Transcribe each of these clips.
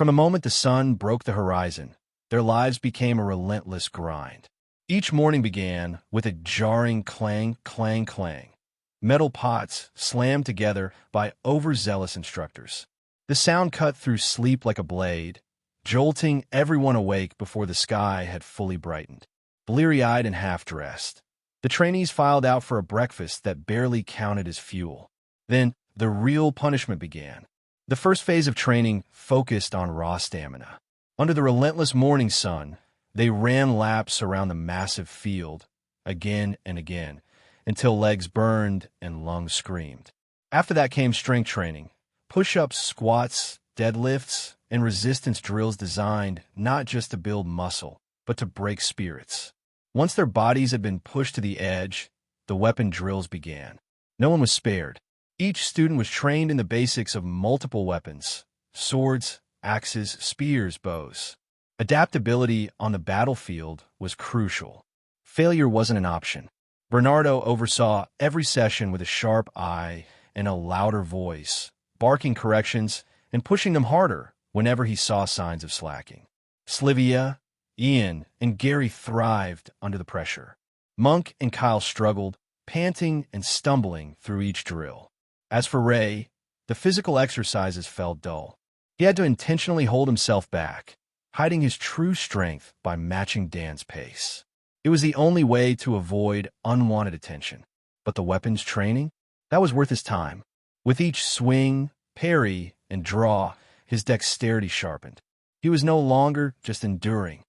From the moment the sun broke the horizon, their lives became a relentless grind. Each morning began with a jarring clang, clang, clang. Metal pots slammed together by overzealous instructors. The sound cut through sleep like a blade, jolting everyone awake before the sky had fully brightened. Bleary-eyed and half-dressed, the trainees filed out for a breakfast that barely counted as fuel. Then, the real punishment began. The first phase of training focused on raw stamina. Under the relentless morning sun, they ran laps around the massive field, again and again, until legs burned and lungs screamed. After that came strength training, push-ups, squats, deadlifts, and resistance drills designed not just to build muscle, but to break spirits. Once their bodies had been pushed to the edge, the weapon drills began. No one was spared. Each student was trained in the basics of multiple weapons: swords, axes, spears, bows. Adaptability on the battlefield was crucial. Failure wasn't an option. Bernardo oversaw every session with a sharp eye and a louder voice, barking corrections and pushing them harder whenever he saw signs of slacking. Slivia, Ian, and Gary thrived under the pressure. Monk and Kyle struggled, panting and stumbling through each drill. As for Ray, the physical exercises felt dull. He had to intentionally hold himself back, hiding his true strength by matching Dan's pace. It was the only way to avoid unwanted attention. But the weapons training? That was worth his time. With each swing, parry, and draw, his dexterity sharpened. He was no longer just enduring.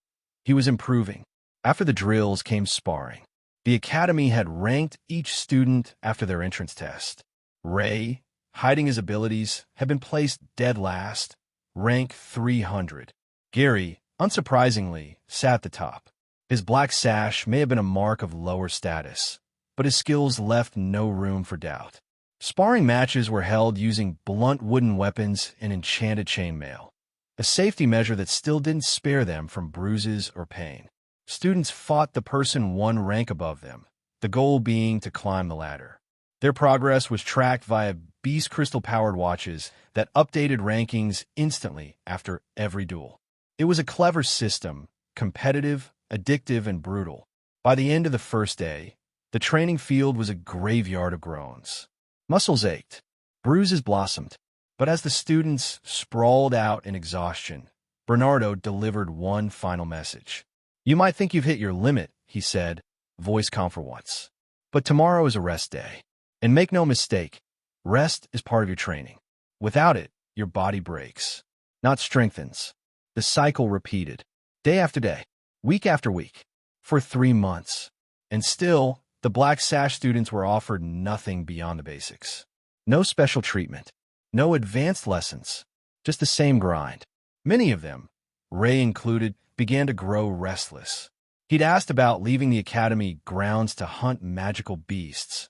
He was improving. After the drills came sparring. The academy had ranked each student after their entrance test. Ray, hiding his abilities, had been placed dead last, rank 300. Gary, unsurprisingly, sat at the top. His black sash may have been a mark of lower status, but his skills left no room for doubt. Sparring matches were held using blunt wooden weapons and enchanted chainmail, a safety measure that still didn't spare them from bruises or pain. Students fought the person one rank above them, the goal being to climb the ladder. Their progress was tracked via beast crystal-powered watches that updated rankings instantly after every duel. It was a clever system, competitive, addictive, and brutal. By the end of the first day, the training field was a graveyard of groans. Muscles ached, bruises blossomed, but as the students sprawled out in exhaustion, Bernardo delivered one final message. "You might think you've hit your limit," he said, voice calm for once. "But tomorrow is a rest day. And make no mistake, rest is part of your training. Without it, your body breaks, not strengthens." The cycle repeated, day after day, week after week, for 3 months. And still, the Black Sash students were offered nothing beyond the basics. No special treatment, no advanced lessons, just the same grind. Many of them, Ray included, began to grow restless. He'd asked about leaving the academy grounds to hunt magical beasts,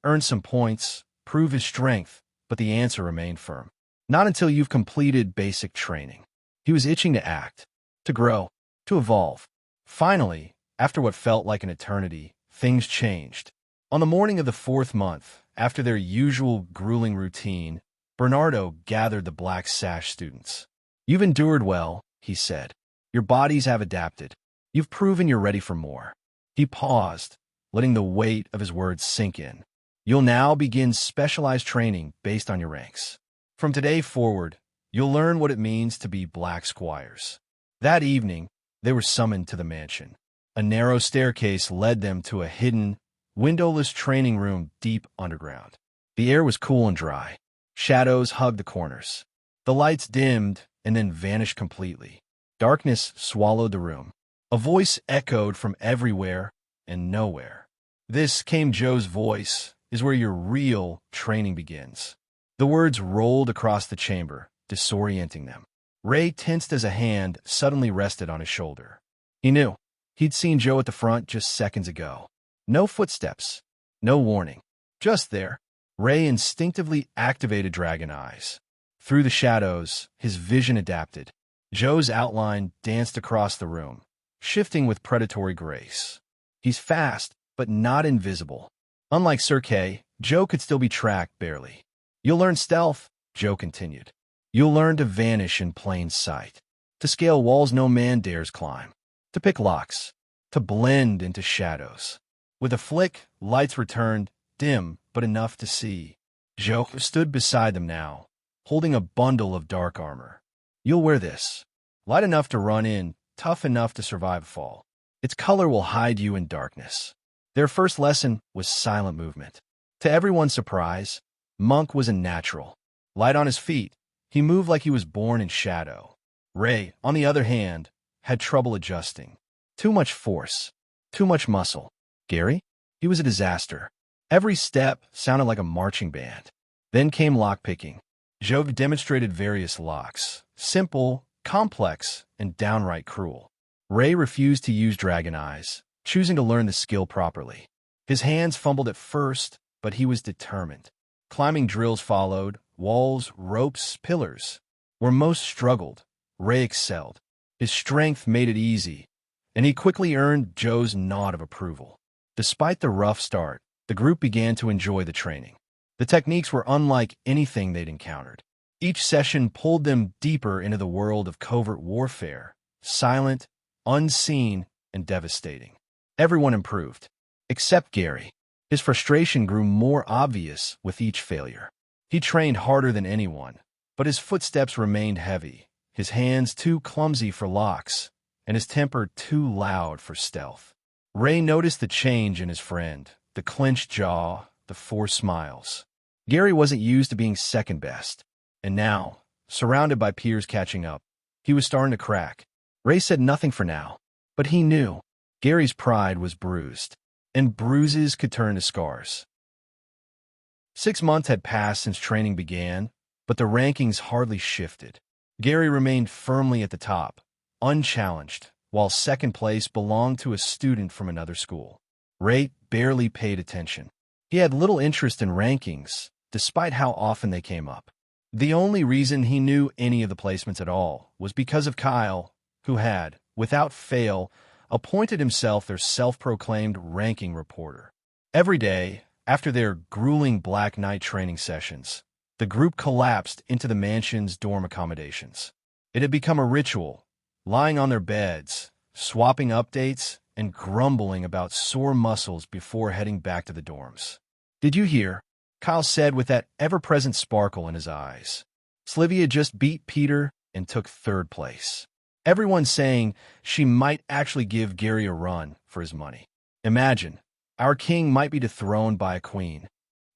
earn some points, prove his strength, but the answer remained firm. Not until you've completed basic training. He was itching to act, to grow, to evolve. Finally, after what felt like an eternity, things changed. On the morning of the 4th month, after their usual grueling routine, Bernardo gathered the Black Sash students. "You've endured well," he said. "Your bodies have adapted. You've proven you're ready for more." He paused, letting the weight of his words sink in. "You'll now begin specialized training based on your ranks. From today forward, you'll learn what it means to be Black Squires." That evening, they were summoned to the mansion. A narrow staircase led them to a hidden, windowless training room deep underground. The air was cool and dry. Shadows hugged the corners. The lights dimmed and then vanished completely. Darkness swallowed the room. A voice echoed from everywhere and nowhere. "This," came Joe's voice, "is where your real training begins." The words rolled across the chamber, disorienting them. Ray tensed as a hand suddenly rested on his shoulder. He knew. He'd seen Joe at the front just seconds ago. No footsteps, no warning. Just there, Ray instinctively activated Dragon Eyes. Through the shadows, his vision adapted. Joe's outline danced across the room, shifting with predatory grace. He's fast, but not invisible. Unlike Sir Kay, Joe could still be tracked barely. "You'll learn stealth," Joe continued. You'll learn to vanish in plain sight, to scale walls no man dares climb, to pick locks, to blend into shadows. With a flick, lights returned, dim but enough to see. Joe stood beside them now, holding a bundle of dark armor. You'll wear this. Light enough to run in, tough enough to survive a fall. Its color will hide you in darkness. Their first lesson was silent movement. To everyone's surprise, Monk was a natural. Light on his feet, he moved like he was born in shadow. Ray, on the other hand, had trouble adjusting. Too much force, too much muscle. Gary? He was a disaster. Every step sounded like a marching band. Then came lockpicking. Joe demonstrated various locks, simple, complex, and downright cruel. Ray refused to use dragon eyes, choosing to learn the skill properly. His hands fumbled at first, but he was determined. Climbing drills followed, walls, ropes, pillars. Where most struggled, Ray excelled. His strength made it easy, and he quickly earned Joe's nod of approval. Despite the rough start, the group began to enjoy the training. The techniques were unlike anything they'd encountered. Each session pulled them deeper into the world of covert warfare, silent, unseen, and devastating. Everyone improved, except Gary. His frustration grew more obvious with each failure. He trained harder than anyone, but his footsteps remained heavy, his hands too clumsy for locks, and his temper too loud for stealth. Ray noticed the change in his friend, the clenched jaw, the forced smiles. Gary wasn't used to being second best, and now, surrounded by peers catching up, he was starting to crack. Ray said nothing for now, but he knew Gary's pride was bruised, and bruises could turn to scars. 6 months had passed since training began, but the rankings hardly shifted. Gary remained firmly at the top, unchallenged, while second place belonged to a student from another school. Ray barely paid attention. He had little interest in rankings, despite how often they came up. The only reason he knew any of the placements at all was because of Kyle, who had, without fail, appointed himself their self-proclaimed ranking reporter. Every day, after their grueling Black Knight training sessions, the group collapsed into the mansion's dorm accommodations. It had become a ritual, lying on their beds, swapping updates, and grumbling about sore muscles before heading back to the dorms. "Did you hear?" Kyle said with that ever-present sparkle in his eyes. "Slivia just beat Peter and took third place. Everyone's saying she might actually give Gary a run for his money. Imagine, our king might be dethroned by a queen."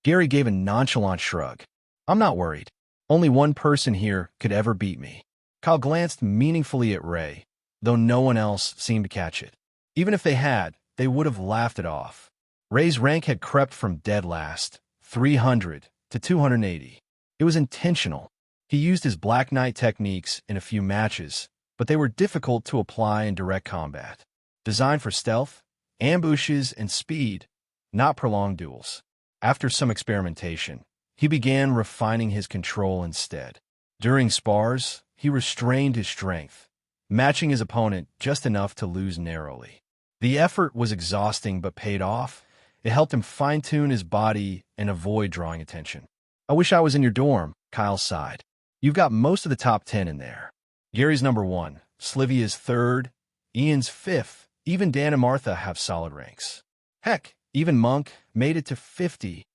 Gary gave a nonchalant shrug. "I'm not worried. Only one person here could ever beat me." Kyle glanced meaningfully at Ray, though no one else seemed to catch it. Even if they had, they would have laughed it off. Ray's rank had crept from dead last, 300, to 280. It was intentional. He used his Black Knight techniques in a few matches, but they were difficult to apply in direct combat. Designed for stealth, ambushes, and speed, not prolonged duels. After some experimentation, he began refining his control instead. During spars, he restrained his strength, matching his opponent just enough to lose narrowly. The effort was exhausting but paid off. It helped him fine-tune his body and avoid drawing attention. "I wish I was in your dorm," Kyle sighed. "You've got most of the top 10 in there. Gary's number 1, Slivia's 3rd, Ian's 5th. Even Dan and Martha have solid ranks. Heck, even Monk made it to 50.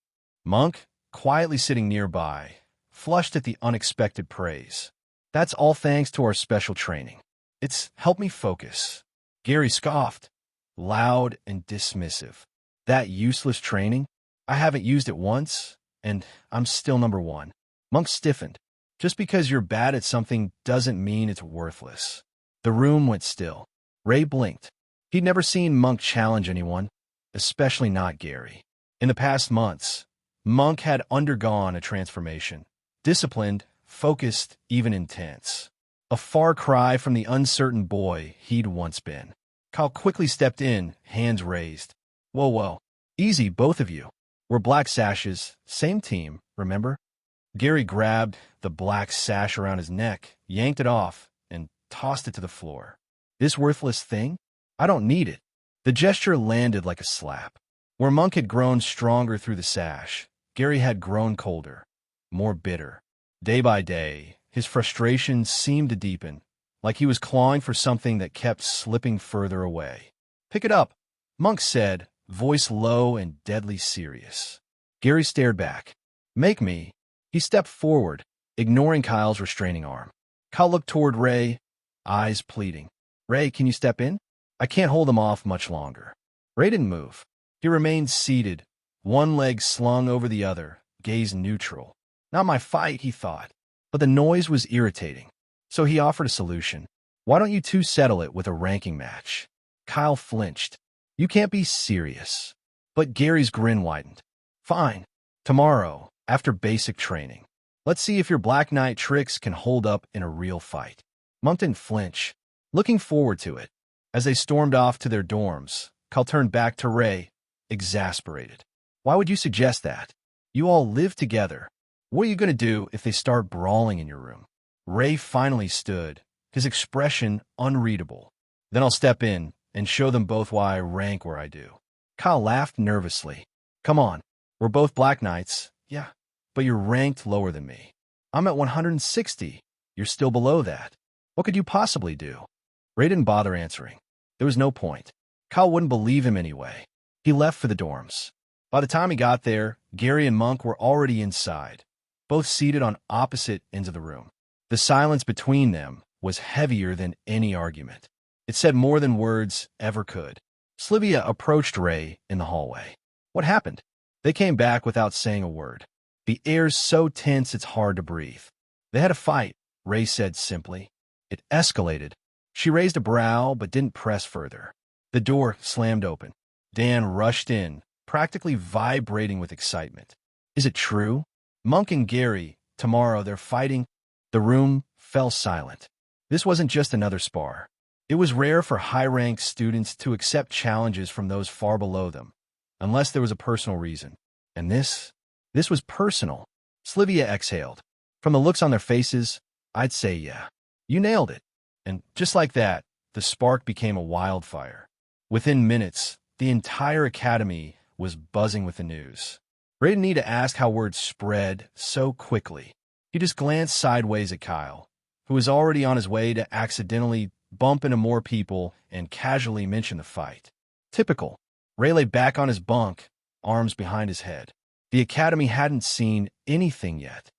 Monk, quietly sitting nearby, flushed at the unexpected praise. "That's all thanks to our special training. It's helped me focus." Gary scoffed, loud and dismissive. "That useless training? I haven't used it once, and I'm still number 1. Monk stiffened. "Just because you're bad at something doesn't mean it's worthless." The room went still. Ray blinked. He'd never seen Monk challenge anyone, especially not Gary. In the past months, Monk had undergone a transformation. Disciplined, focused, even intense. A far cry from the uncertain boy he'd once been. Kyle quickly stepped in, hands raised. Whoa. Easy, both of you. We're black sashes, same team, remember?" Gary grabbed the black sash around his neck, yanked it off, and tossed it to the floor. "This worthless thing? I don't need it." The gesture landed like a slap. Where Monk had grown stronger through the sash, Gary had grown colder, more bitter. Day by day, His frustration seemed to deepen, like he was clawing for something that kept slipping further away. "Pick it up," Monk said, voice low and deadly serious. Gary stared back. "Make me." He stepped forward, ignoring Kyle's restraining arm. Kyle looked toward Ray, eyes pleading. "Ray, can you step in? I can't hold him off much longer." Ray didn't move. He remained seated, one leg slung over the other, gaze neutral. Not my fight, he thought. But the noise was irritating. So he offered a solution. "Why don't you two settle it with a ranking match?" Kyle flinched. "You can't be serious." But Gary's grin widened. "Fine. Tomorrow, after basic training. Let's see if your Black Knight tricks can hold up in a real fight." Monk didn't flinch, looking forward to it. As they stormed off to their dorms, Kyle turned back to Ray, exasperated. "Why would you suggest that? You all live together. What are you going to do if they start brawling in your room?" Ray finally stood, his expression unreadable. "Then I'll step in and show them both why I rank where I do." Kyle laughed nervously. "Come on, we're both Black Knights, yeah, but you're ranked lower than me. I'm at 160. You're still below that. What could you possibly do?" Ray didn't bother answering. There was no point. Kyle wouldn't believe him anyway. He left for the dorms. By the time he got there, Gary and Monk were already inside, both seated on opposite ends of the room. The silence between them was heavier than any argument. It said more than words ever could. Slivia approached Ray in the hallway. "What happened?" They came back without saying a word. "The air's so tense it's hard to breathe." "They had a fight," Ray said simply. "It escalated." She raised a brow but didn't press further. The door slammed open. Dan rushed in, practically vibrating with excitement. "Is it true? Monk and Gary, tomorrow they're fighting?" The room fell silent. This wasn't just another spar. It was rare for high-ranked students to accept challenges from those far below them, unless there was a personal reason. And this was personal. Slivia exhaled. "From the looks on their faces, I'd say yeah. You nailed it." And just like that, the spark became a wildfire. Within minutes, the entire academy was buzzing with the news. Ray didn't need to ask how word spread so quickly. He just glanced sideways at Kyle, who was already on his way to accidentally bump into more people and casually mention the fight. Typical. Ray lay back on his bunk, arms behind his head. The academy hadn't seen anything yet.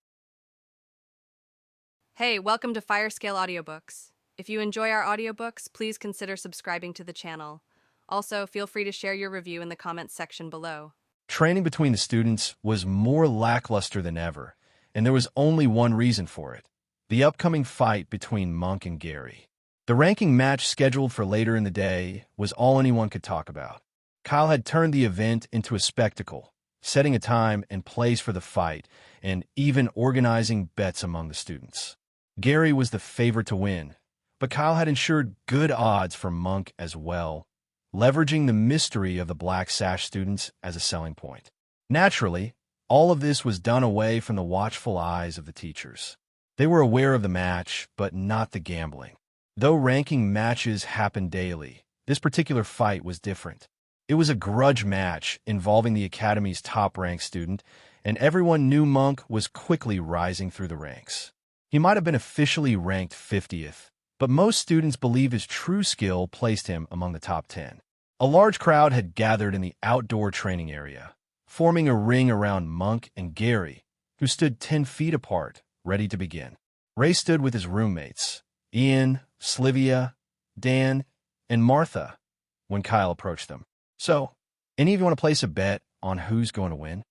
Hey, welcome to Firescale Audiobooks. If you enjoy our audiobooks, please consider subscribing to the channel. Also, feel free to share your review in the comments section below. Training between the students was more lackluster than ever, and there was only one reason for it: the upcoming fight between Monk and Gary. The ranking match scheduled for later in the day was all anyone could talk about. Kyle had turned the event into a spectacle, setting a time and place for the fight, and even organizing bets among the students. Gary was the favorite to win, but Kyle had ensured good odds for Monk as well, leveraging the mystery of the Black Sash students as a selling point. Naturally, all of this was done away from the watchful eyes of the teachers. They were aware of the match, but not the gambling. Though ranking matches happened daily, this particular fight was different. It was a grudge match involving the academy's top-ranked student, and everyone knew Monk was quickly rising through the ranks. He might have been officially ranked 50th, but most students believe his true skill placed him among the top 10. A large crowd had gathered in the outdoor training area, forming a ring around Monk and Gary, who stood 10 feet apart, ready to begin. Ray stood with his roommates, Ian, Slivia, Dan, and Martha, when Kyle approached them. "So, any of you want to place a bet on who's going to win?"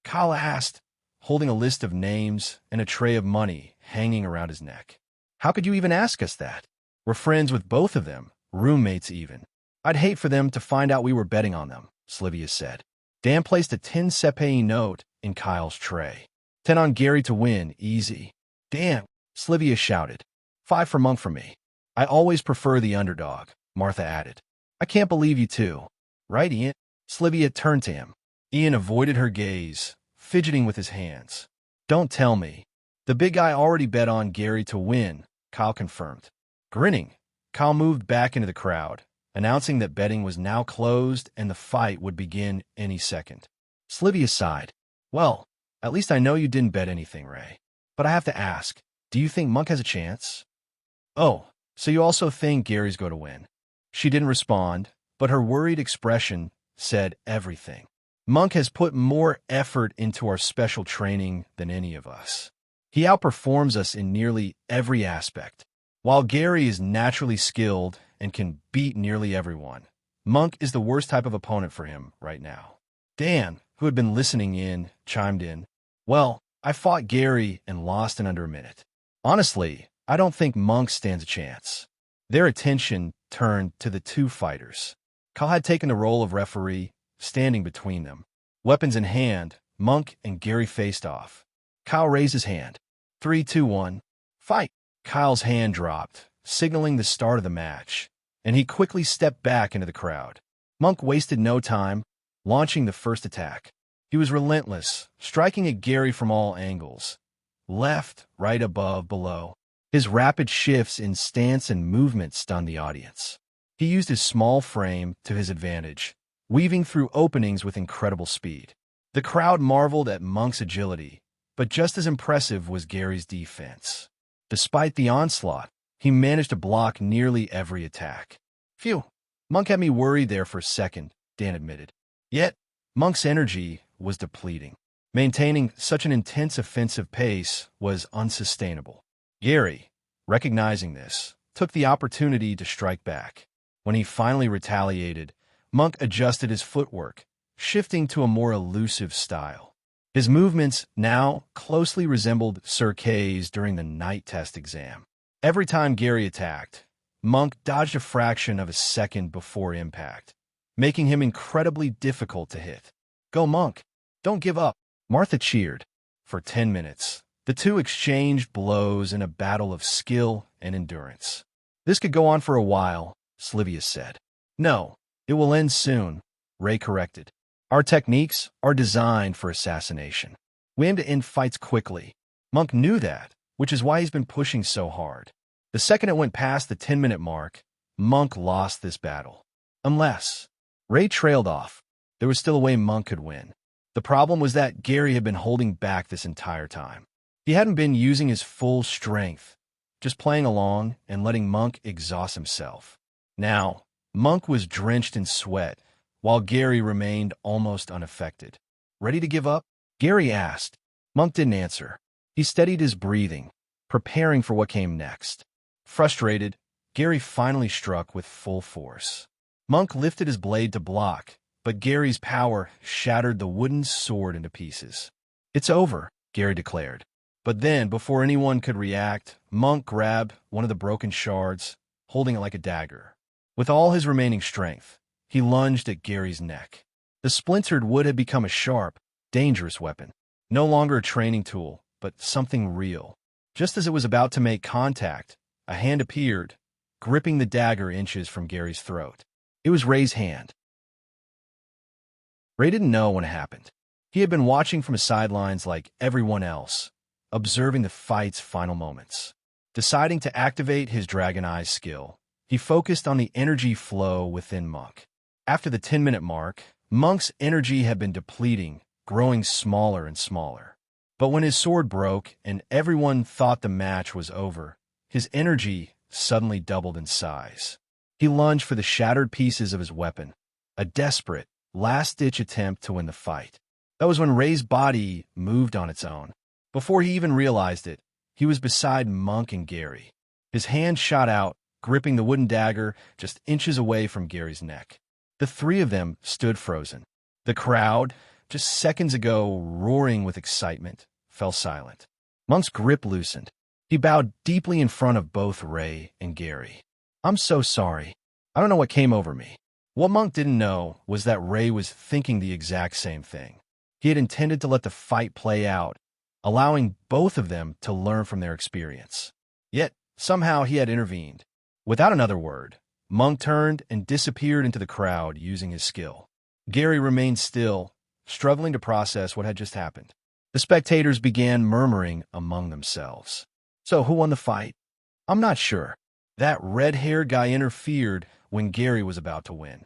Kyle asked, holding a list of names and a tray of money hanging around his neck. "How could you even ask us that? We're friends with both of them, roommates even. I'd hate for them to find out we were betting on them," Slivia said. Dan placed a 10 sepei note in Kyle's tray. "10 on Gary to win, easy." "Dan," Slivia shouted. "5 for Monk for me. I always prefer the underdog," Martha added. "I can't believe you two." "Right, Ian?" Slivia turned to him. Ian avoided her gaze, fidgeting with his hands. "Don't tell me." "The big guy already bet on Gary to win," Kyle confirmed. Grinning, Kyle moved back into the crowd, announcing that betting was now closed and the fight would begin any second. Slivia sighed. "Well, at least I know you didn't bet anything, Ray. But I have to ask, do you think Monk has a chance? Oh, so you also think Gary's going to win? She didn't respond, but her worried expression said everything. Monk has put more effort into our special training than any of us. He outperforms us in nearly every aspect. While Gary is naturally skilled and can beat nearly everyone, Monk is the worst type of opponent for him right now. Dan, who had been listening in, chimed in, "Well, I fought Gary and lost in under a minute. Honestly, I don't think Monk stands a chance." Their attention turned to the two fighters. Kyle had taken the role of referee, standing between them. Weapons in hand, Monk and Gary faced off. Kyle raised his hand. 3, 2, 1, fight! Kyle's hand dropped, signaling the start of the match, and he quickly stepped back into the crowd. Monk wasted no time, launching the first attack. He was relentless, striking at Gary from all angles. Left, right, above, below. His rapid shifts in stance and movement stunned the audience. He used his small frame to his advantage, weaving through openings with incredible speed. The crowd marveled at Monk's agility, but just as impressive was Gary's defense. Despite the onslaught, he managed to block nearly every attack. Phew, Monk had me worried there for a second, Dan admitted. Yet, Monk's energy was depleting. Maintaining such an intense offensive pace was unsustainable. Gary, recognizing this, took the opportunity to strike back. When he finally retaliated, Monk adjusted his footwork, shifting to a more elusive style. His movements now closely resembled Sir Kay's during the night test exam. Every time Gary attacked, Monk dodged a fraction of a second before impact, making him incredibly difficult to hit. "Go, Monk! Don't give up!" Martha cheered. For 10 minutes, the two exchanged blows in a battle of skill and endurance. "This could go on for a while," Slivius said. "No, it will end soon," Ray corrected. "Our techniques are designed for assassination. We aim to end fights quickly." Monk knew that, which is why he's been pushing so hard. The second it went past the 10-minute mark, Monk lost this battle. Unless Ray trailed off, there was still a way Monk could win. The problem was that Gary had been holding back this entire time. He hadn't been using his full strength, just playing along and letting Monk exhaust himself. Now, Monk was drenched in sweat, while Gary remained almost unaffected. "Ready to give up?" Gary asked. Monk didn't answer. He steadied his breathing, preparing for what came next. Frustrated, Gary finally struck with full force. Monk lifted his blade to block, but Gary's power shattered the wooden sword into pieces. "It's over," Gary declared. But then, before anyone could react, Monk grabbed one of the broken shards, holding it like a dagger. With all his remaining strength, he lunged at Gary's neck. The splintered wood had become a sharp, dangerous weapon. No longer a training tool, but something real. Just as it was about to make contact, a hand appeared, gripping the dagger inches from Gary's throat. It was Ray's hand. Ray didn't know when it happened. He had been watching from the sidelines like everyone else, observing the fight's final moments. Deciding to activate his Dragon Eyes skill, he focused on the energy flow within Monk. After the 10-minute mark, Monk's energy had been depleting, growing smaller and smaller. But when his sword broke and everyone thought the match was over, his energy suddenly doubled in size. He lunged for the shattered pieces of his weapon, a desperate, last-ditch attempt to win the fight. That was when Ray's body moved on its own. Before he even realized it, he was beside Monk and Gary. His hand shot out, gripping the wooden dagger just inches away from Gary's neck. The three of them stood frozen. The crowd, just seconds ago roaring with excitement, fell silent. Monk's grip loosened. He bowed deeply in front of both Ray and Gary. "I'm so sorry. I don't know what came over me." What Monk didn't know was that Ray was thinking the exact same thing. He had intended to let the fight play out, allowing both of them to learn from their experience. Yet, somehow he had intervened. Without another word, Monk turned and disappeared into the crowd using his skill. Gary remained still, struggling to process what had just happened. The spectators began murmuring among themselves. "So who won the fight?" "I'm not sure. That red-haired guy interfered when Gary was about to win."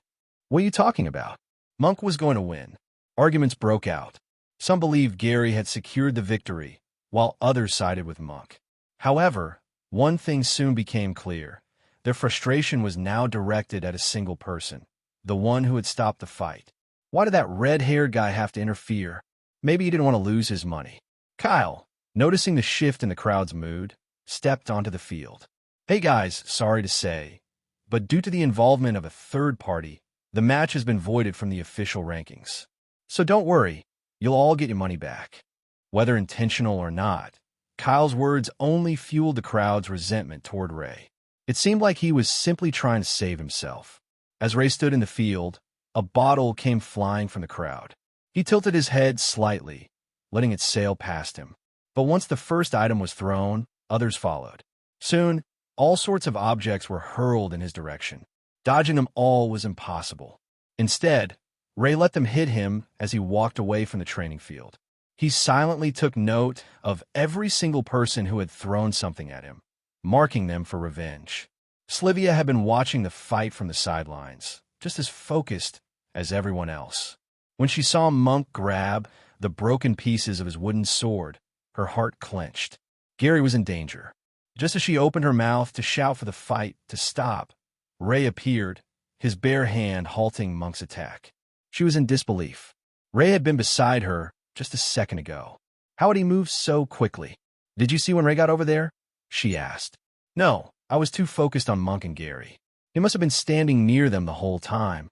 "What are you talking about?" Monk was going to win. Arguments broke out. Some believed Gary had secured the victory, while others sided with Monk. However, one thing soon became clear. Their frustration was now directed at a single person, the one who had stopped the fight. Why did that red-haired guy have to interfere? Maybe he didn't want to lose his money. Kyle, noticing the shift in the crowd's mood, stepped onto the field. Hey guys, sorry to say, but due to the involvement of a third party, the match has been voided from the official rankings. So don't worry, you'll all get your money back. Whether intentional or not, Kyle's words only fueled the crowd's resentment toward Ray. It seemed like he was simply trying to save himself. As Ray stood in the field, a bottle came flying from the crowd. He tilted his head slightly, letting it sail past him. But once the first item was thrown, others followed. Soon, all sorts of objects were hurled in his direction. Dodging them all was impossible. Instead, Ray let them hit him as he walked away from the training field. He silently took note of every single person who had thrown something at him, marking them for revenge. Slivia had been watching the fight from the sidelines, just as focused as everyone else. When she saw Monk grab the broken pieces of his wooden sword, her heart clenched. Gary was in danger. Just as she opened her mouth to shout for the fight to stop, Ray appeared, his bare hand halting Monk's attack. She was in disbelief. Ray had been beside her just a second ago. How had he moved so quickly? Did you see when Ray got over there? She asked. No, I was too focused on Monk and Gary. He must have been standing near them the whole time,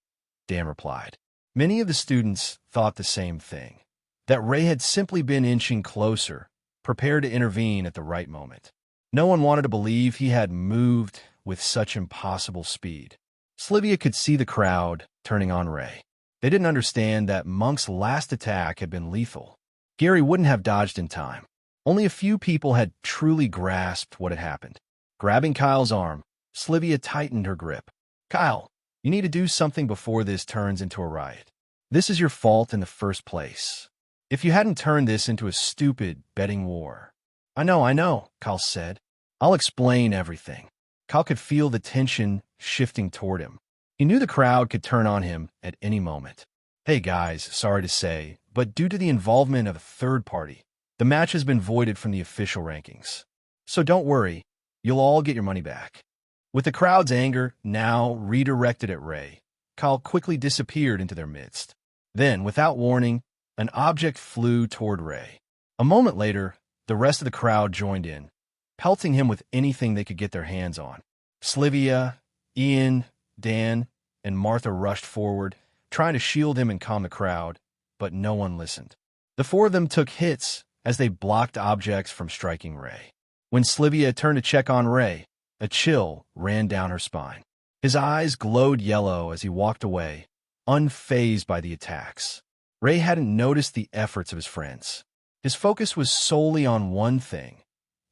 Dan replied. Many of the students thought the same thing, that Ray had simply been inching closer, prepared to intervene at the right moment. No one wanted to believe he had moved with such impossible speed. Slivia could see the crowd turning on Ray. They didn't understand that Monk's last attack had been lethal. Gary wouldn't have dodged in time. Only a few people had truly grasped what had happened. Grabbing Kyle's arm, Slivia tightened her grip. Kyle, you need to do something before this turns into a riot. This is your fault in the first place. If you hadn't turned this into a stupid betting war. I know, Kyle said. I'll explain everything. Kyle could feel the tension shifting toward him. He knew the crowd could turn on him at any moment. Hey guys, sorry to say, but due to the involvement of a third party, the match has been voided from the official rankings. So don't worry, you'll all get your money back. With the crowd's anger now redirected at Ray, Kyle quickly disappeared into their midst. Then, without warning, an object flew toward Ray. A moment later, the rest of the crowd joined in, pelting him with anything they could get their hands on. Slivia, Ian, Dan, and Martha rushed forward, trying to shield him and calm the crowd, but no one listened. The four of them took hits as they blocked objects from striking Ray. When Slivia turned to check on Ray, a chill ran down her spine. His eyes glowed yellow as he walked away, unfazed by the attacks. Ray hadn't noticed the efforts of his friends. His focus was solely on one thing: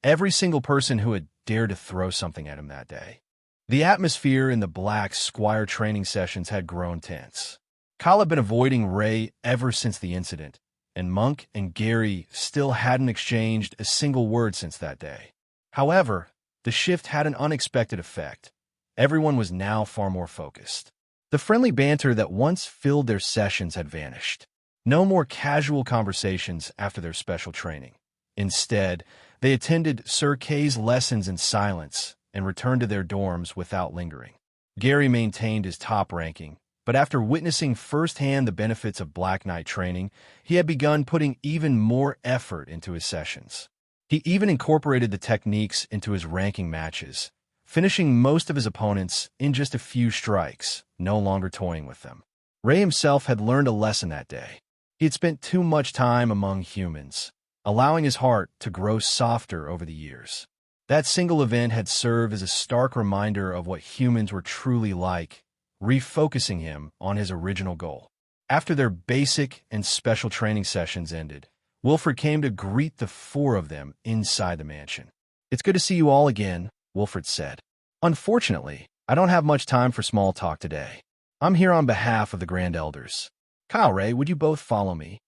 every single person who had dared to throw something at him that day. The atmosphere in the Black Squire training sessions had grown tense. Kyle had been avoiding Ray ever since the incident, and Monk and Gary still hadn't exchanged a single word since that day. However, the shift had an unexpected effect. Everyone was now far more focused. The friendly banter that once filled their sessions had vanished. No more casual conversations after their special training. Instead, they attended Sir Kay's lessons in silence and returned to their dorms without lingering. Gary maintained his top ranking, but after witnessing firsthand the benefits of Black Knight training, he had begun putting even more effort into his sessions. He even incorporated the techniques into his ranking matches, finishing most of his opponents in just a few strikes, no longer toying with them. Ray himself had learned a lesson that day. He had spent too much time among humans, allowing his heart to grow softer over the years. That single event had served as a stark reminder of what humans were truly like, refocusing him on his original goal. After their basic and special training sessions ended, Wilfred came to greet the four of them inside the mansion. It's good to see you all again, Wilfred said. Unfortunately, I don't have much time for small talk today. I'm here on behalf of the Grand Elders. Kyle, Ray, would you both follow me?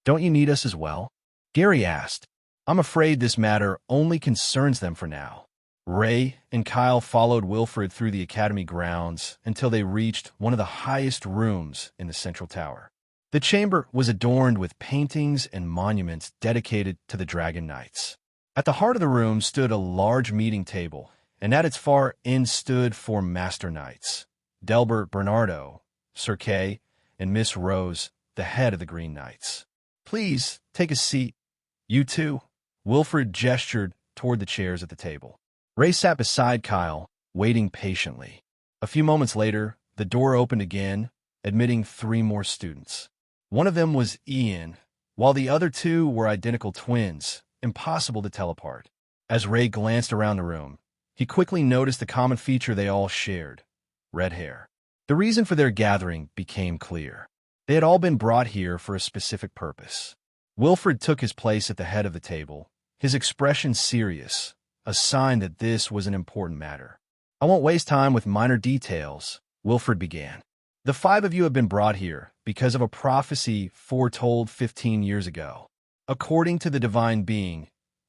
Don't you need us as well? Gary asked. I'm afraid this matter only concerns them for now. Ray and Kyle followed Wilfred through the academy grounds until they reached one of the highest rooms in the central tower. The chamber was adorned with paintings and monuments dedicated to the Dragon Knights. At the heart of the room stood a large meeting table, and at its far end stood 4 master knights, Delbert Bernardo, Sir Kay, and Miss Rose, the head of the Green Knights. "Please, take a seat. You too." Wilfred gestured toward the chairs at the table. Ray sat beside Kyle, waiting patiently. A few moments later, the door opened again, admitting 3 more students. One of them was Ian, while the other 2 were identical twins, impossible to tell apart. As Ray glanced around the room, he quickly noticed the common feature they all shared: red hair. The reason for their gathering became clear. They had all been brought here for a specific purpose. Wilfred took his place at the head of the table, his expression serious, a sign that this was an important matter. "I won't waste time with minor details," Wilfred began. "The 5 of you have been brought here because of a prophecy foretold 15 years ago. According to the divine being,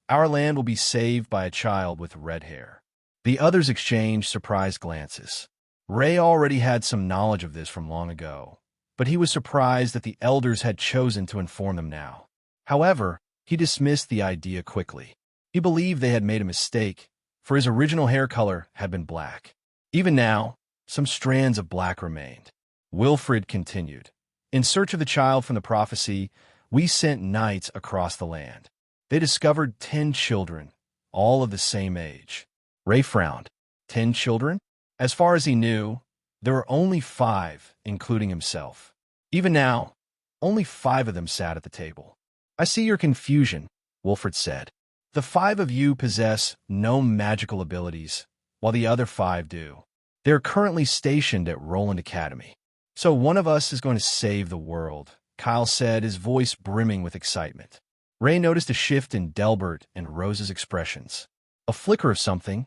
our land will be saved by a child with red hair." The others exchanged surprised glances. Ray already had some knowledge of this from long ago, but he was surprised that the elders had chosen to inform them now. However, he dismissed the idea quickly. He believed they had made a mistake, for his original hair color had been black. Even now, some strands of black remained. Wilfred continued, "In search of the child from the prophecy, we sent knights across the land. They discovered 10 children, all of the same age." Ray frowned. 10 children? As far as he knew, there were only 5, including himself. Even now, only 5 of them sat at the table. "I see your confusion," Wilfred said. "The 5 of you possess no magical abilities, while the other 5 do. They're currently stationed at Roland Academy. So one of us is going to save the world," Kyle said, his voice brimming with excitement. Ray noticed a shift in Delbert and Rose's expressions. A flicker of something.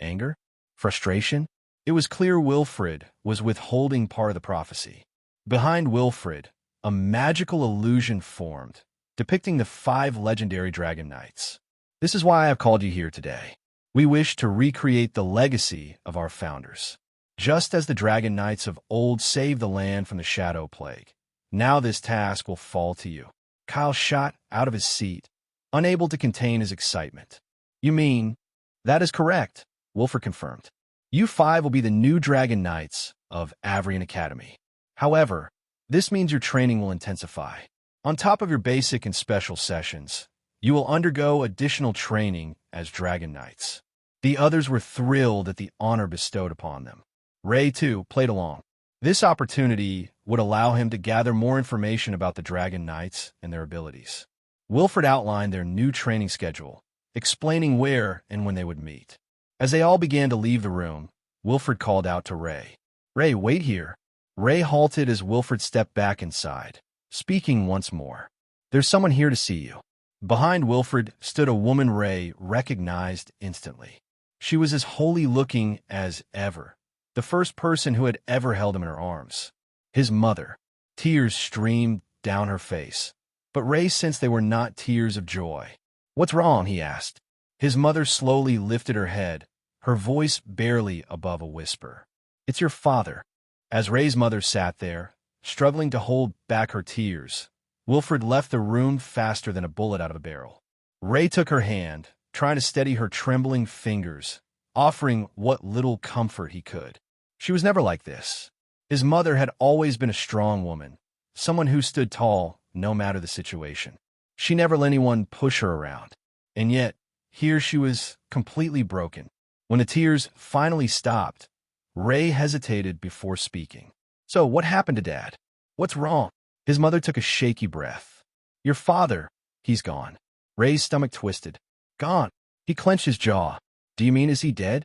Anger? Frustration? It was clear Wilfred was withholding part of the prophecy. Behind Wilfred, a magical illusion formed, depicting the 5 legendary Dragon Knights. "This is why I have called you here today. We wish to recreate the legacy of our founders. Just as the Dragon Knights of old saved the land from the Shadow Plague, now this task will fall to you." Kyle shot out of his seat, unable to contain his excitement. "You mean—" "That is correct," Wilfred confirmed. "You 5 will be the new Dragon Knights of Avrian Academy. However, this means your training will intensify. On top of your basic and special sessions, you will undergo additional training as Dragon Knights." The others were thrilled at the honor bestowed upon them. Ray, too, played along. This opportunity would allow him to gather more information about the Dragon Knights and their abilities. Wilfred outlined their new training schedule, explaining where and when they would meet. As they all began to leave the room, Wilfred called out to Ray. "Ray, wait here." Ray halted as Wilfred stepped back inside, speaking once more. "There's someone here to see you." Behind Wilfred stood a woman Ray recognized instantly. She was as holy-looking as ever, the first person who had ever held him in her arms. His mother. Tears streamed down her face, but Ray sensed they were not tears of joy. "What's wrong?" he asked. His mother slowly lifted her head, her voice barely above a whisper. "It's your father." As Ray's mother sat there, struggling to hold back her tears, Wilfred left the room faster than a bullet out of a barrel. Ray took her hand, trying to steady her trembling fingers, offering what little comfort he could. She was never like this. His mother had always been a strong woman, someone who stood tall no matter the situation. She never let anyone push her around. And yet, here she was completely broken. When the tears finally stopped, Ray hesitated before speaking. "So, what happened to Dad? What's wrong?" His mother took a shaky breath. "Your father, he's gone." Ray's stomach twisted. "Gone?" He clenched his jaw. "Do you mean is he dead?"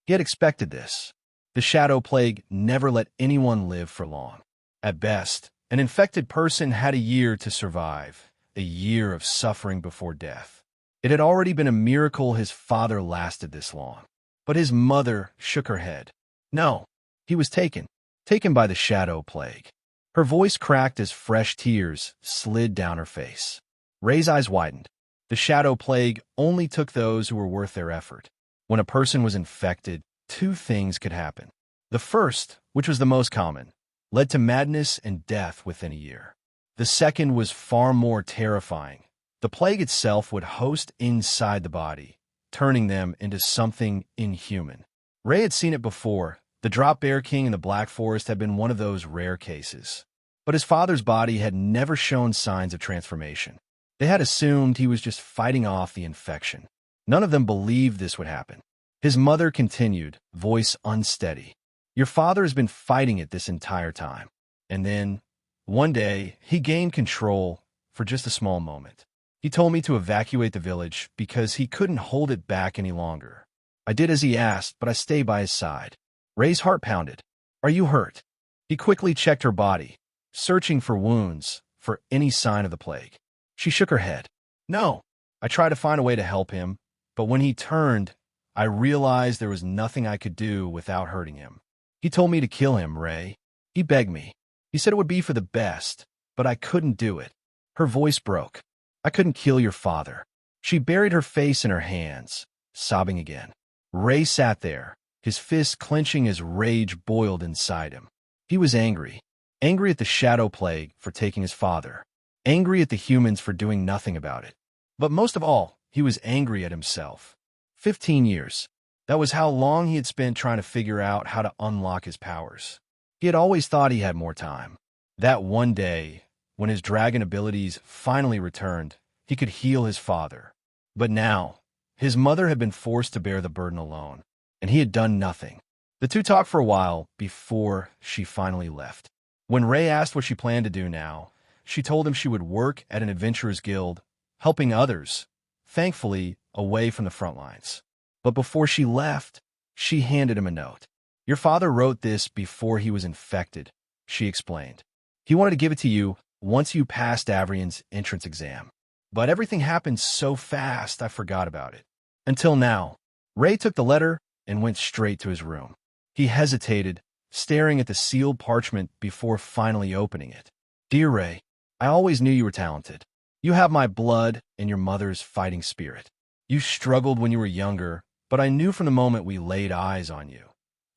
He had expected this. The Shadow Plague never let anyone live for long. At best, an infected person had a year to survive, a year of suffering before death. It had already been a miracle his father lasted this long. But his mother shook her head. "No, he was taken by the Shadow Plague." Her voice cracked as fresh tears slid down her face. Ray's eyes widened. The Shadow Plague only took those who were worth their effort. When a person was infected, 2 things could happen. The first, which was the most common, led to madness and death within a year. The second was far more terrifying. The plague itself would host inside the body, turning them into something inhuman. Ray had seen it before. The drop bear king in the Black Forest had been one of those rare cases. But his father's body had never shown signs of transformation. They had assumed he was just fighting off the infection. None of them believed this would happen. His mother continued, voice unsteady. Your father has been fighting it this entire time. And then, one day, he gained control for just a small moment. He told me to evacuate the village because he couldn't hold it back any longer. I did as he asked, but I stayed by his side. Ray's heart pounded. Are you hurt? He quickly checked her body, searching for wounds, for any sign of the plague. She shook her head. No. I tried to find a way to help him, but when he turned, I realized there was nothing I could do without hurting him. He told me to kill him, Ray. He begged me. He said it would be for the best, but I couldn't do it. Her voice broke. I couldn't kill your father. She buried her face in her hands, sobbing again. Ray sat there, his fists clenching as rage boiled inside him. He was angry. Angry at the shadow plague for taking his father. Angry at the humans for doing nothing about it. But most of all, he was angry at himself. 15 years. That was how long he had spent trying to figure out how to unlock his powers. He had always thought he had more time. That one day, when his dragon abilities finally returned, he could heal his father. But now, his mother had been forced to bear the burden alone, and he had done nothing. The two talked for a while before she finally left. When Ray asked what she planned to do now, she told him she would work at an adventurers guild, helping others, thankfully away from the front lines. But before she left, she handed him a note. Your father wrote this before he was infected, she explained. He wanted to give it to you once you passed Avrian's entrance exam. But everything happened so fast I forgot about it. Until now. Ray took the letter and went straight to his room. He hesitated, staring at the sealed parchment before finally opening it. Dear Ray, I always knew you were talented. You have my blood and your mother's fighting spirit. You struggled when you were younger, but I knew from the moment we laid eyes on you.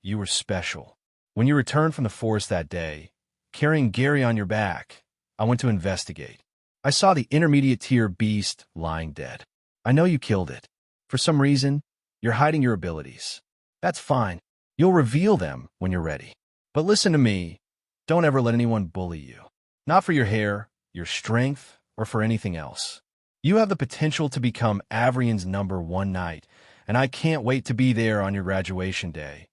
You were special. When you returned from the forest that day, carrying Gary on your back, I went to investigate. I saw the intermediate tier beast lying dead. I know you killed it. For some reason, you're hiding your abilities. That's fine. You'll reveal them when you're ready. But listen to me. Don't ever let anyone bully you. Not for your hair, your strength, or for anything else. You have the potential to become Avrian's #1 knight, and I can't wait to be there on your graduation day,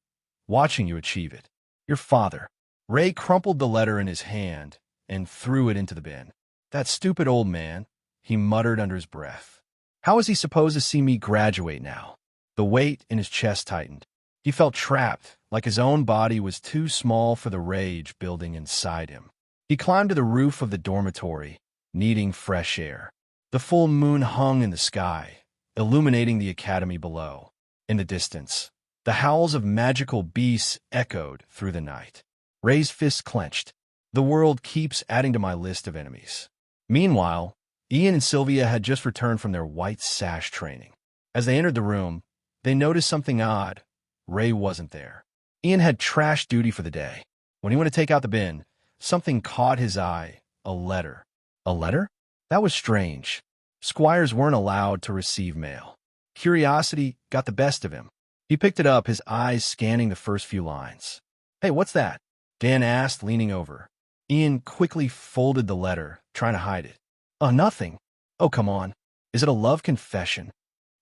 watching you achieve it. Your father. Ray crumpled the letter in his hand and threw it into the bin. That stupid old man, he muttered under his breath. How is he supposed to see me graduate now? The weight in his chest tightened. He felt trapped, like his own body was too small for the rage building inside him. He climbed to the roof of the dormitory, needing fresh air. The full moon hung in the sky, illuminating the academy below. In the distance, the howls of magical beasts echoed through the night. Ray's fists clenched. The world keeps adding to my list of enemies. Meanwhile, Ian and Sylvia had just returned from their white sash training. As they entered the room, they noticed something odd. Ray wasn't there. Ian had trash duty for the day. When he went to take out the bin, something caught his eye. A letter. A letter? That was strange. Squires weren't allowed to receive mail. Curiosity got the best of him. He picked it up, his eyes scanning the first few lines. Hey, what's that? Dan asked, leaning over. Ian quickly folded the letter, trying to hide it. Oh, nothing. Oh, come on. Is it a love confession?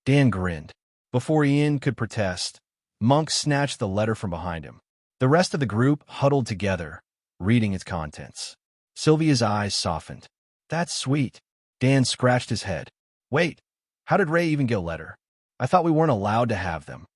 Dan grinned. Before Ian could protest, Monk snatched the letter from behind him. The rest of the group huddled together, reading its contents. Sylvia's eyes softened. That's sweet. Dan scratched his head. Wait, how did Ray even get a letter? I thought we weren't allowed to have them.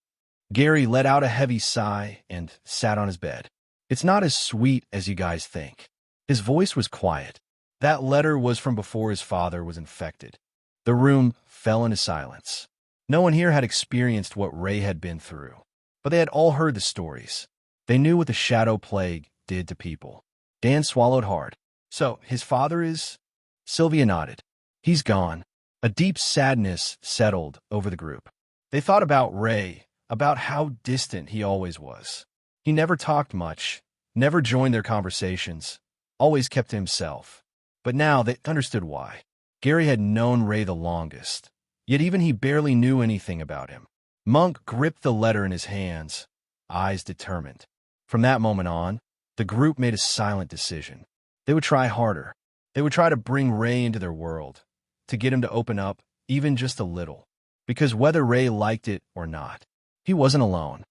Gary let out a heavy sigh and sat on his bed. It's not as sweet as you guys think. His voice was quiet. That letter was from before his father was infected. The room fell into silence. No one here had experienced what Ray had been through, but they had all heard the stories. They knew what the shadow plague did to people. Dan swallowed hard. So, his father is... Sylvia nodded. He's gone. A deep sadness settled over the group. They thought about Ray, about how distant he always was. He never talked much, never joined their conversations, always kept to himself. But now they understood why. Gary had known Ray the longest, yet even he barely knew anything about him. Monk gripped the letter in his hands, eyes determined. From that moment on, the group made a silent decision. They would try harder. They would try to bring Ray into their world, to get him to open up even just a little. Because whether Ray liked it or not, he wasn't alone.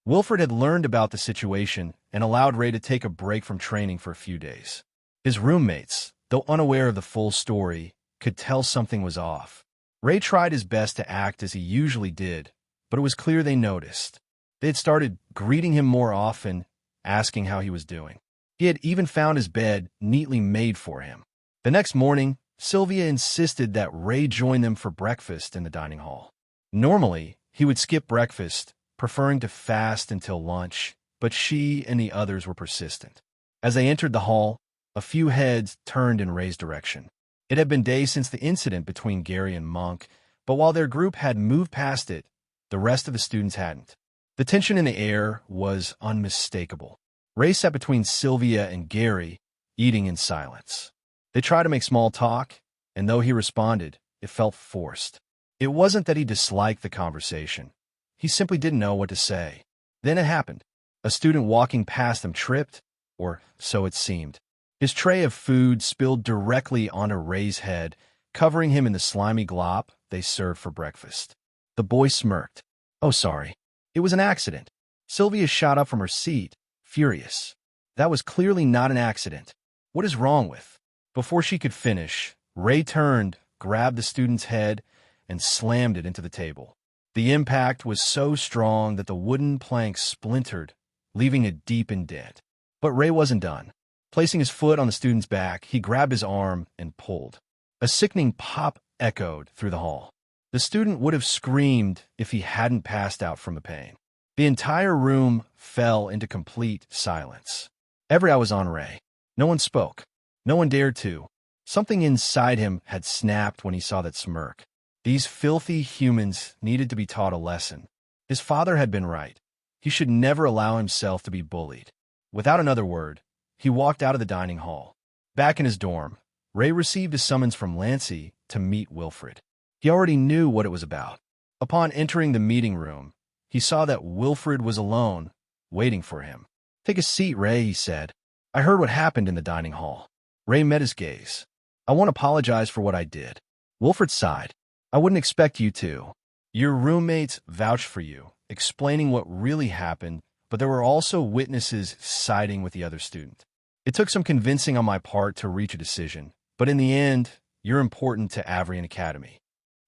Wilfred had learned about the situation and allowed Ray to take a break from training for a few days. His roommates, though unaware of the full story, could tell something was off. Ray tried his best to act as he usually did, but it was clear they noticed. They had started greeting him more often, asking how he was doing. He had even found his bed neatly made for him. The next morning, Sylvia insisted that Ray join them for breakfast in the dining hall. Normally, he would skip breakfast, preferring to fast until lunch, but she and the others were persistent. As they entered the hall, a few heads turned in Ray's direction. It had been days since the incident between Gary and Monk, but while their group had moved past it, the rest of the students hadn't. The tension in the air was unmistakable. Ray sat between Sylvia and Gary, eating in silence. They tried to make small talk, and though he responded, it felt forced. It wasn't that he disliked the conversation. He simply didn't know what to say. Then it happened. A student walking past them tripped, or so it seemed. His tray of food spilled directly onto Ray's head, covering him in the slimy glop they served for breakfast. The boy smirked. "Oh, sorry. It was an accident." Sylvia shot up from her seat, furious. "That was clearly not an accident. What is wrong with?" Before she could finish, Ray turned, grabbed the student's head, and slammed it into the table. The impact was so strong that the wooden plank splintered, leaving a deep indent. But Ray wasn't done. Placing his foot on the student's back, he grabbed his arm and pulled. A sickening pop echoed through the hall. The student would have screamed if he hadn't passed out from the pain. The entire room fell into complete silence. Every eye was on Ray. No one spoke. No one dared to. Something inside him had snapped when he saw that smirk. These filthy humans needed to be taught a lesson. His father had been right. He should never allow himself to be bullied. Without another word, he walked out of the dining hall. Back in his dorm, Ray received a summons from Lancey to meet Wilfred. He already knew what it was about. Upon entering the meeting room, he saw that Wilfred was alone, waiting for him. "Take a seat, Ray," he said. "I heard what happened in the dining hall." Ray met his gaze. "I won't apologize for what I did." Wilfred sighed. "I wouldn't expect you to. Your roommates vouched for you, explaining what really happened, but there were also witnesses siding with the other student. It took some convincing on my part to reach a decision, but in the end, you're important to Avrian Academy."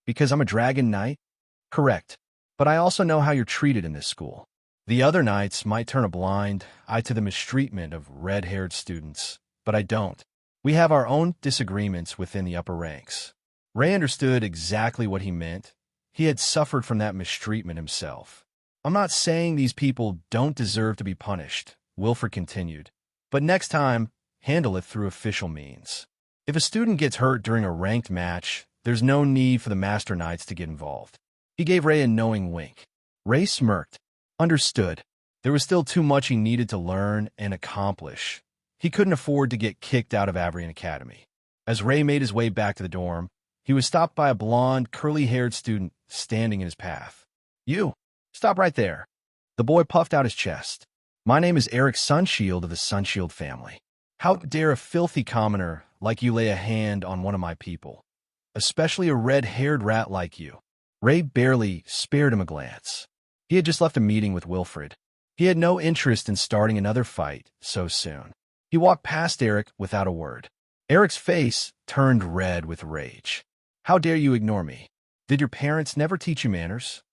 "Because I'm a Dragon Knight?" "Correct. But I also know how you're treated in this school. The other knights might turn a blind eye to the mistreatment of red-haired students, but I don't. We have our own disagreements within the upper ranks." Ray understood exactly what he meant. He had suffered from that mistreatment himself. "I'm not saying these people don't deserve to be punished," Wilfred continued, "but next time, handle it through official means. If a student gets hurt during a ranked match, there's no need for the Master Knights to get involved." He gave Ray a knowing wink. Ray smirked. Understood. There was still too much he needed to learn and accomplish. He couldn't afford to get kicked out of Avrian Academy. As Ray made his way back to the dorm, he was stopped by a blonde, curly-haired student standing in his path. "You, stop right there." The boy puffed out his chest. "My name is Eric Sunshield of the Sunshield family. How dare a filthy commoner like you lay a hand on one of my people? Especially a red-haired rat like you." Ray barely spared him a glance. He had just left a meeting with Wilfred. He had no interest in starting another fight so soon. He walked past Eric without a word. Eric's face turned red with rage. "How dare you ignore me? Did your parents never teach you manners?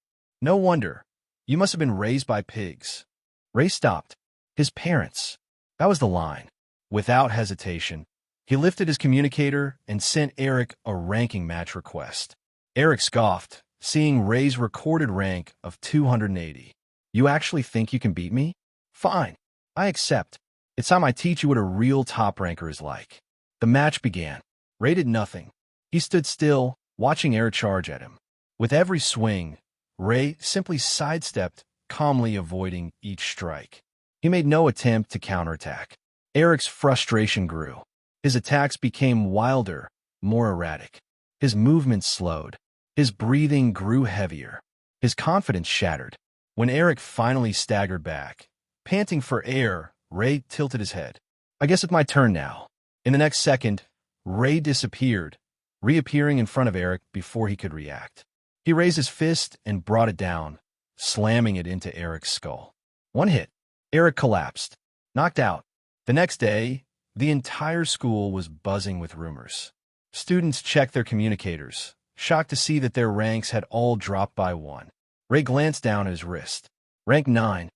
No wonder. You must have been raised by pigs." Ray stopped. His parents. That was the line. Without hesitation, he lifted his communicator and sent Eric a ranking match request. Eric scoffed, seeing Ray's recorded rank of 280. "You actually think you can beat me? Fine. I accept. It's time I teach you what a real top ranker is like." The match began. Ray did nothing. He stood still, watching Eric charge at him. With every swing, Ray simply sidestepped, calmly avoiding each strike. He made no attempt to counterattack. Eric's frustration grew. His attacks became wilder, more erratic. His movements slowed. His breathing grew heavier. His confidence shattered. When Eric finally staggered back, panting for air, Ray tilted his head. I guess it's my turn now. In the next second, Ray disappeared, reappearing in front of Eric before he could react. He raised his fist and brought it down, slamming it into Eric's skull. One hit. Eric collapsed, knocked out. The next day, the entire school was buzzing with rumors. Students checked their communicators, shocked to see that their ranks had all dropped by one. Ray glanced down at his wrist. Rank 9.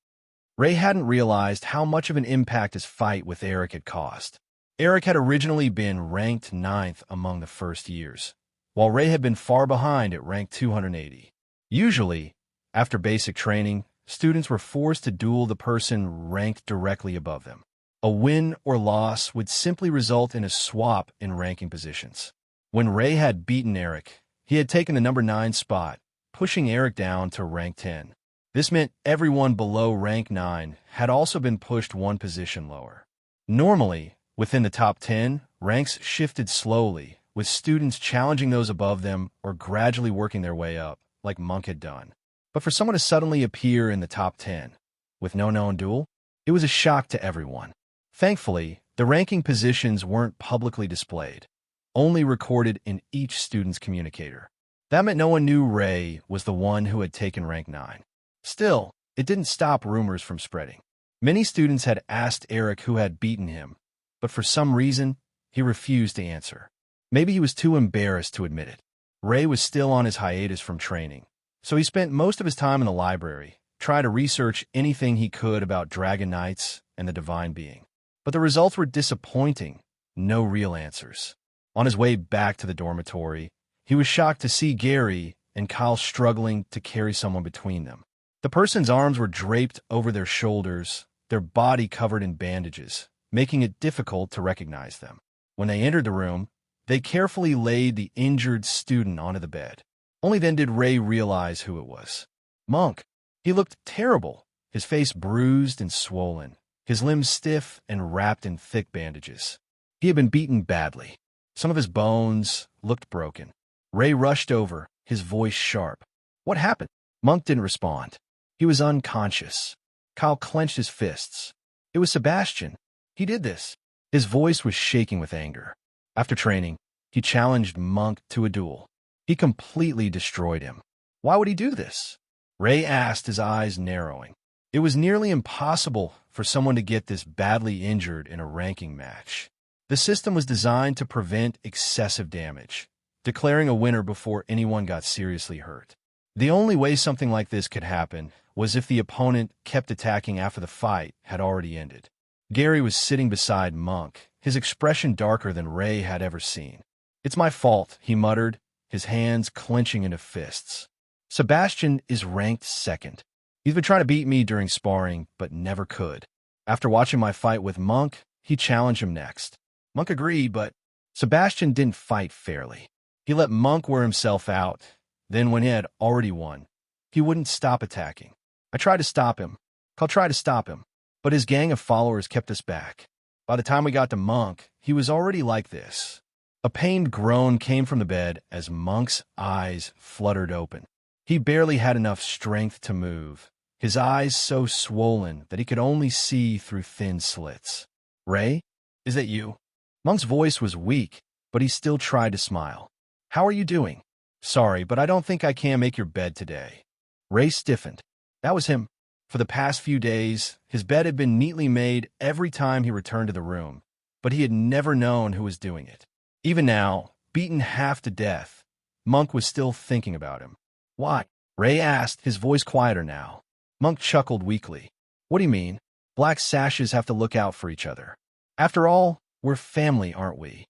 Ray hadn't realized how much of an impact his fight with Eric had caused. Eric had originally been ranked 9th among the first years, while Ray had been far behind at rank 280. Usually, after basic training, students were forced to duel the person ranked directly above them. A win or loss would simply result in a swap in ranking positions. When Ray had beaten Eric, he had taken the number 9 spot, pushing Eric down to rank 10. This meant everyone below rank 9 had also been pushed one position lower. Normally, within the top 10, ranks shifted slowly, with students challenging those above them or gradually working their way up, like Monk had done. But for someone to suddenly appear in the top 10, with no known duel, it was a shock to everyone. Thankfully, the ranking positions weren't publicly displayed, only recorded in each student's communicator. That meant no one knew Ray was the one who had taken rank 9. Still, it didn't stop rumors from spreading. Many students had asked Eric who had beaten him, but for some reason, he refused to answer. Maybe he was too embarrassed to admit it. Ray was still on his hiatus from training, so he spent most of his time in the library, trying to research anything he could about Dragon Knights and the Divine Being. But the results were disappointing. No real answers. On his way back to the dormitory, he was shocked to see Gary and Kyle struggling to carry someone between them. The person's arms were draped over their shoulders, their body covered in bandages, making it difficult to recognize them. When they entered the room, they carefully laid the injured student onto the bed. Only then did Ray realize who it was. Monk. He looked terrible, his face bruised and swollen, his limbs stiff and wrapped in thick bandages. He had been beaten badly. Some of his bones looked broken. Ray rushed over, his voice sharp. What happened? Monk didn't respond. He was unconscious. Kyle clenched his fists. It was Sebastian. He did this. His voice was shaking with anger. After training, he challenged Monk to a duel. He completely destroyed him. Why would he do this? Ray asked, his eyes narrowing. It was nearly impossible for someone to get this badly injured in a ranking match. The system was designed to prevent excessive damage, declaring a winner before anyone got seriously hurt. The only way something like this could happen was if the opponent kept attacking after the fight had already ended. Gary was sitting beside Monk, his expression darker than Ray had ever seen. It's my fault, he muttered, his hands clenching into fists. Sebastian is ranked 2nd. He's been trying to beat me during sparring, but never could. After watching my fight with Monk, he challenged him next. Monk agreed, but Sebastian didn't fight fairly. He let Monk wear himself out. Then, when he had already won, he wouldn't stop attacking. I tried to stop him. I'll try to stop him. But his gang of followers kept us back. By the time we got to Monk, he was already like this. A pained groan came from the bed as Monk's eyes fluttered open. He barely had enough strength to move, his eyes so swollen that he could only see through thin slits. Ray, is that you? Monk's voice was weak, but he still tried to smile. How are you doing? Sorry, but I don't think I can make your bed today. Ray stiffened. That was him. For the past few days, his bed had been neatly made every time he returned to the room, but he had never known who was doing it. Even now, beaten half to death, Monk was still thinking about him. Why? Ray asked, his voice quieter now. Monk chuckled weakly. What do you mean? Black sashes have to look out for each other. After all, we're family, aren't we?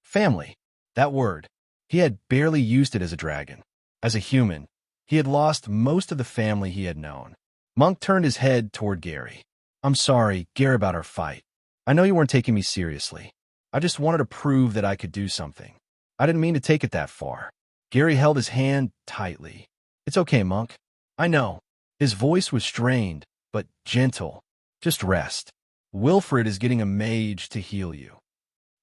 Family. That word. He had barely used it as a dragon. As a human, he had lost most of the family he had known. Monk turned his head toward Gary. I'm sorry, Gary, about our fight. I know you weren't taking me seriously. I just wanted to prove that I could do something. I didn't mean to take it that far. Gary held his hand tightly. It's okay, Monk. I know. His voice was strained, but gentle. Just rest. Wilfred is getting a mage to heal you.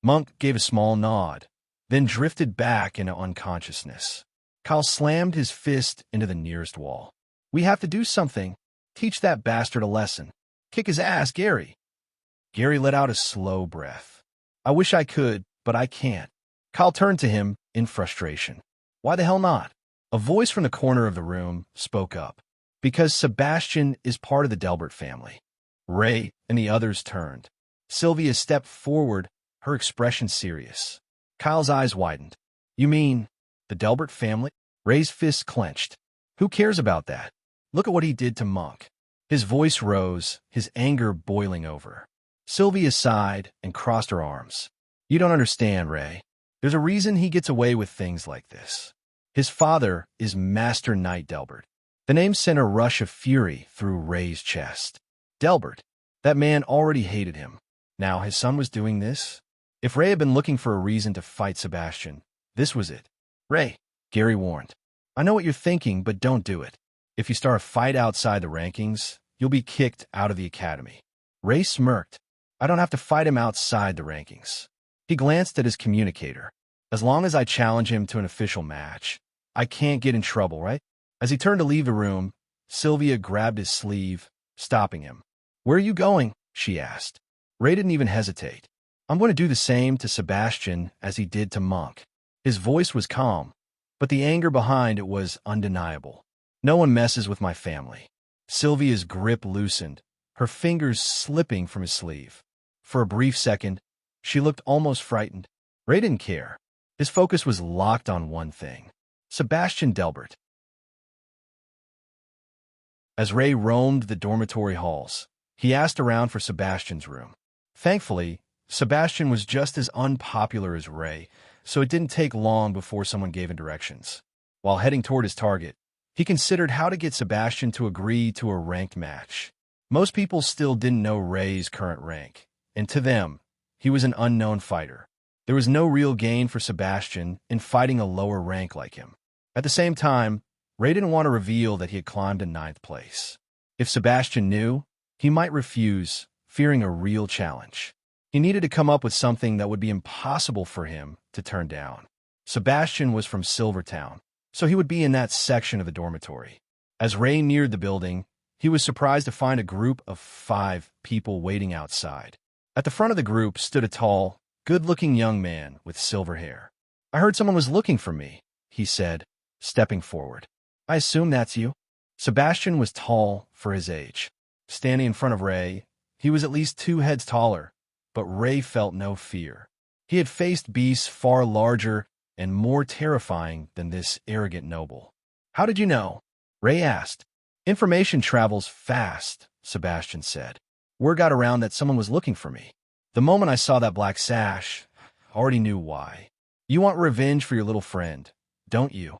Monk gave a small nod. then drifted back into unconsciousness. Kyle slammed his fist into the nearest wall. "We have to do something. Teach that bastard a lesson. Kick his ass, Gary." Gary let out a slow breath. "I wish I could, but I can't." Kyle turned to him in frustration. "Why the hell not?" A voice from the corner of the room spoke up. "Because Sebastian is part of the Delbert family." Ray and the others turned. Sylvia stepped forward, her expression serious. Kyle's eyes widened. "You mean the Delbert family?" Ray's fist clenched. "Who cares about that? Look at what he did to Monk." His voice rose, his anger boiling over. Sylvia sighed and crossed her arms. "You don't understand, Ray. There's a reason he gets away with things like this. His father is Master Knight Delbert." The name sent a rush of fury through Ray's chest. Delbert. That man already hated him. Now his son was doing this? If Ray had been looking for a reason to fight Sebastian, this was it. "Ray," Gary warned, "I know what you're thinking, but don't do it. If you start a fight outside the rankings, you'll be kicked out of the academy." Ray smirked. "I don't have to fight him outside the rankings." He glanced at his communicator. "As long as I challenge him to an official match, I can't get in trouble, right?" As he turned to leave the room, Sylvia grabbed his sleeve, stopping him. "Where are you going?" she asked. Ray didn't even hesitate. "I'm going to do the same to Sebastian as he did to Monk." His voice was calm, but the anger behind it was undeniable. "No one messes with my family." Sylvia's grip loosened, her fingers slipping from his sleeve. For a brief second, she looked almost frightened. Ray didn't care. His focus was locked on one thing: Sebastian Delbert. As Ray roamed the dormitory halls, he asked around for Sebastian's room. Thankfully, Sebastian was just as unpopular as Ray, so it didn't take long before someone gave him directions. While heading toward his target, he considered how to get Sebastian to agree to a ranked match. Most people still didn't know Ray's current rank, and to them, he was an unknown fighter. There was no real gain for Sebastian in fighting a lower rank like him. At the same time, Ray didn't want to reveal that he had climbed to 9th place. If Sebastian knew, he might refuse, fearing a real challenge. He needed to come up with something that would be impossible for him to turn down. Sebastian was from Silvertown, so he would be in that section of the dormitory. As Ray neared the building, he was surprised to find a group of 5 people waiting outside. At the front of the group stood a tall, good-looking young man with silver hair. "I heard someone was looking for me," he said, stepping forward. "I assume that's you." Sebastian was tall for his age. Standing in front of Ray, he was at least 2 heads taller, but Ray felt no fear. He had faced beasts far larger and more terrifying than this arrogant noble. "How did you know?" Ray asked. "Information travels fast," Sebastian said. "Word got around that someone was looking for me. The moment I saw that black sash, I already knew why. You want revenge for your little friend, don't you?"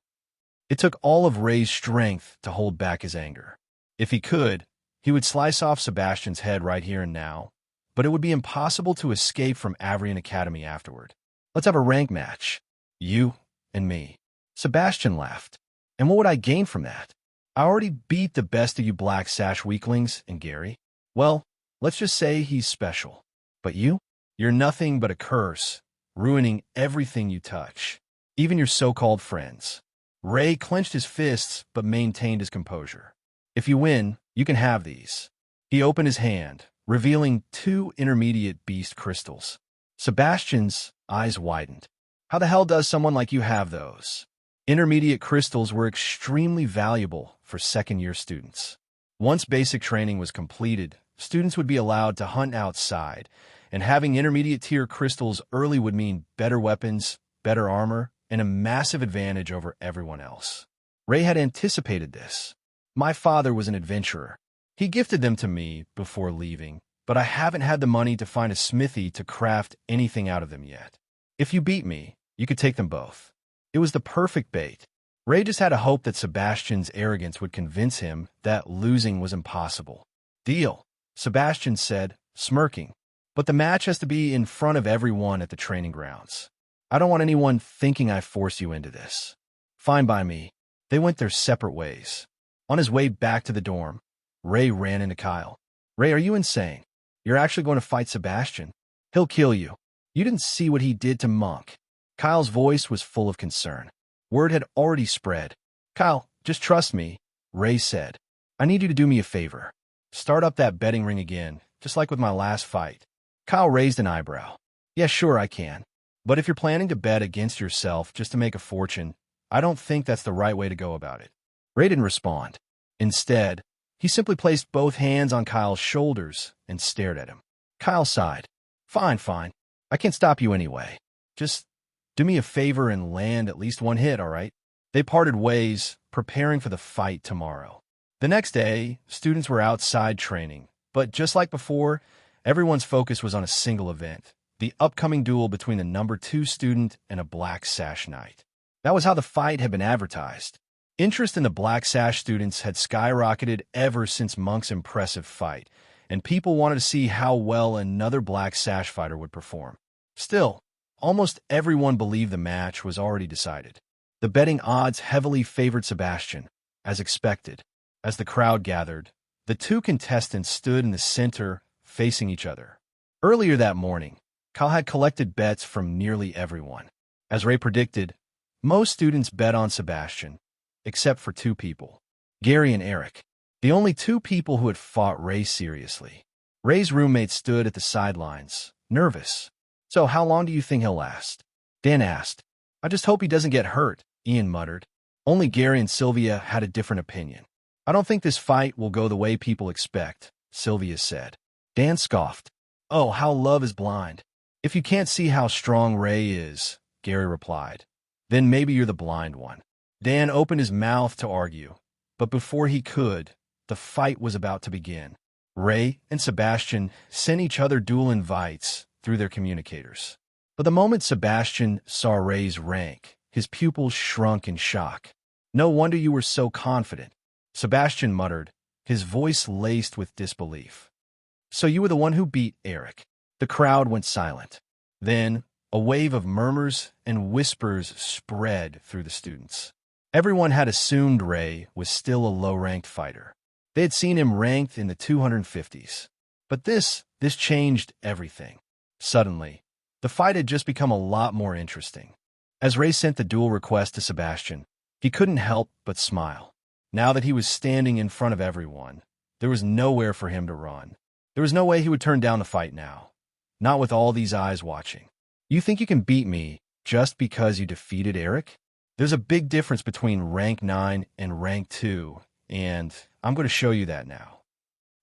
It took all of Ray's strength to hold back his anger. If he could, he would slice off Sebastian's head right here and now, but it would be impossible to escape from Avrian Academy afterward. "Let's have a rank match. You and me." Sebastian laughed. "And what would I gain from that? I already beat the best of you Black Sash weaklings and Gary. Well, let's just say he's special. But you? You're nothing but a curse, ruining everything you touch, even your so-called friends." Ray clenched his fists but maintained his composure. "If you win, you can have these." He opened his hand, revealing 2 intermediate beast crystals. Sebastian's eyes widened. "How the hell does someone like you have those?" Intermediate crystals were extremely valuable for second-year students. Once basic training was completed, students would be allowed to hunt outside, and having intermediate-tier crystals early would mean better weapons, better armor, and a massive advantage over everyone else. Ray had anticipated this. "My father was an adventurer. He gifted them to me before leaving, but I haven't had the money to find a smithy to craft anything out of them yet. If you beat me, you could take them both." It was the perfect bait. Ray just had to hope that Sebastian's arrogance would convince him that losing was impossible. "Deal," Sebastian said, smirking. "But the match has to be in front of everyone at the training grounds. I don't want anyone thinking I forced you into this." "Fine by me." They went their separate ways. On his way back to the dorm, Ray ran into Kyle. "Ray, are you insane? You're actually going to fight Sebastian? He'll kill you. You didn't see what he did to Monk." Kyle's voice was full of concern. Word had already spread. "Kyle, just trust me," Ray said. "I need you to do me a favor. Start up that betting ring again, just like with my last fight." Kyle raised an eyebrow. "Yeah, sure, I can. But if you're planning to bet against yourself just to make a fortune, I don't think that's the right way to go about it." Ray didn't respond. Instead, he simply placed both hands on Kyle's shoulders and stared at him. Kyle sighed. Fine. I can't stop you anyway. Just do me a favor and land at least one hit, all right?" They parted ways, preparing for the fight tomorrow. The next day, students were outside training, but just like before, everyone's focus was on a single event, the upcoming duel between the number 2 student and a black sash knight. That was how the fight had been advertised. Interest in the black sash students had skyrocketed ever since Monk's impressive fight, and people wanted to see how well another black sash fighter would perform. Still, almost everyone believed the match was already decided. The betting odds heavily favored Sebastian, as expected. As the crowd gathered, the 2 contestants stood in the center, facing each other. Earlier that morning, Kyle had collected bets from nearly everyone. As Ray predicted, most students bet on Sebastian, except for 2 people, Gary and Eric, the only 2 people who had fought Ray seriously. Ray's roommate stood at the sidelines, nervous. "So how long do you think he'll last?" Dan asked. "I just hope he doesn't get hurt," Ian muttered. Only Gary and Sylvia had a different opinion. "I don't think this fight will go the way people expect," Sylvia said. Dan scoffed. "Oh, how love is blind. If you can't see how strong Ray is," Gary replied, "then maybe you're the blind one." Dan opened his mouth to argue, but before he could, the fight was about to begin. Ray and Sebastian sent each other duel invites through their communicators. But the moment Sebastian saw Ray's rank, his pupils shrunk in shock. "No wonder you were so confident," Sebastian muttered, his voice laced with disbelief. "So you were the one who beat Eric." The crowd went silent. Then, a wave of murmurs and whispers spread through the students. Everyone had assumed Ray was still a low-ranked fighter. They had seen him ranked in the 250s. But this changed everything. Suddenly, the fight had just become a lot more interesting. As Ray sent the duel request to Sebastian, he couldn't help but smile. Now that he was standing in front of everyone, there was nowhere for him to run. There was no way he would turn down the fight now, not with all these eyes watching. "You think you can beat me just because you defeated Eric? There's a big difference between rank 9 and rank 2, and I'm going to show you that now."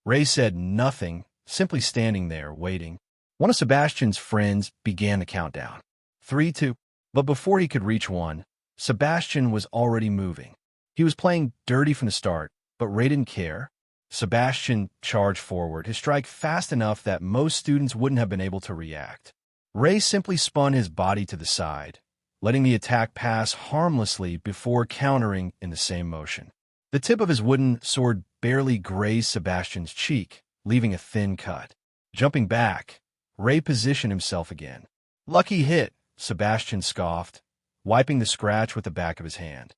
Ray said nothing, simply standing there, waiting. One of Sebastian's friends began the countdown. 3, 2. But before he could reach 1, Sebastian was already moving. He was playing dirty from the start, but Ray didn't care. Sebastian charged forward, his strike fast enough that most students wouldn't have been able to react. Ray simply spun his body to the side, letting the attack pass harmlessly before countering in the same motion. The tip of his wooden sword barely grazed Sebastian's cheek, leaving a thin cut. Jumping back, Ray positioned himself again. "Lucky hit," Sebastian scoffed, wiping the scratch with the back of his hand.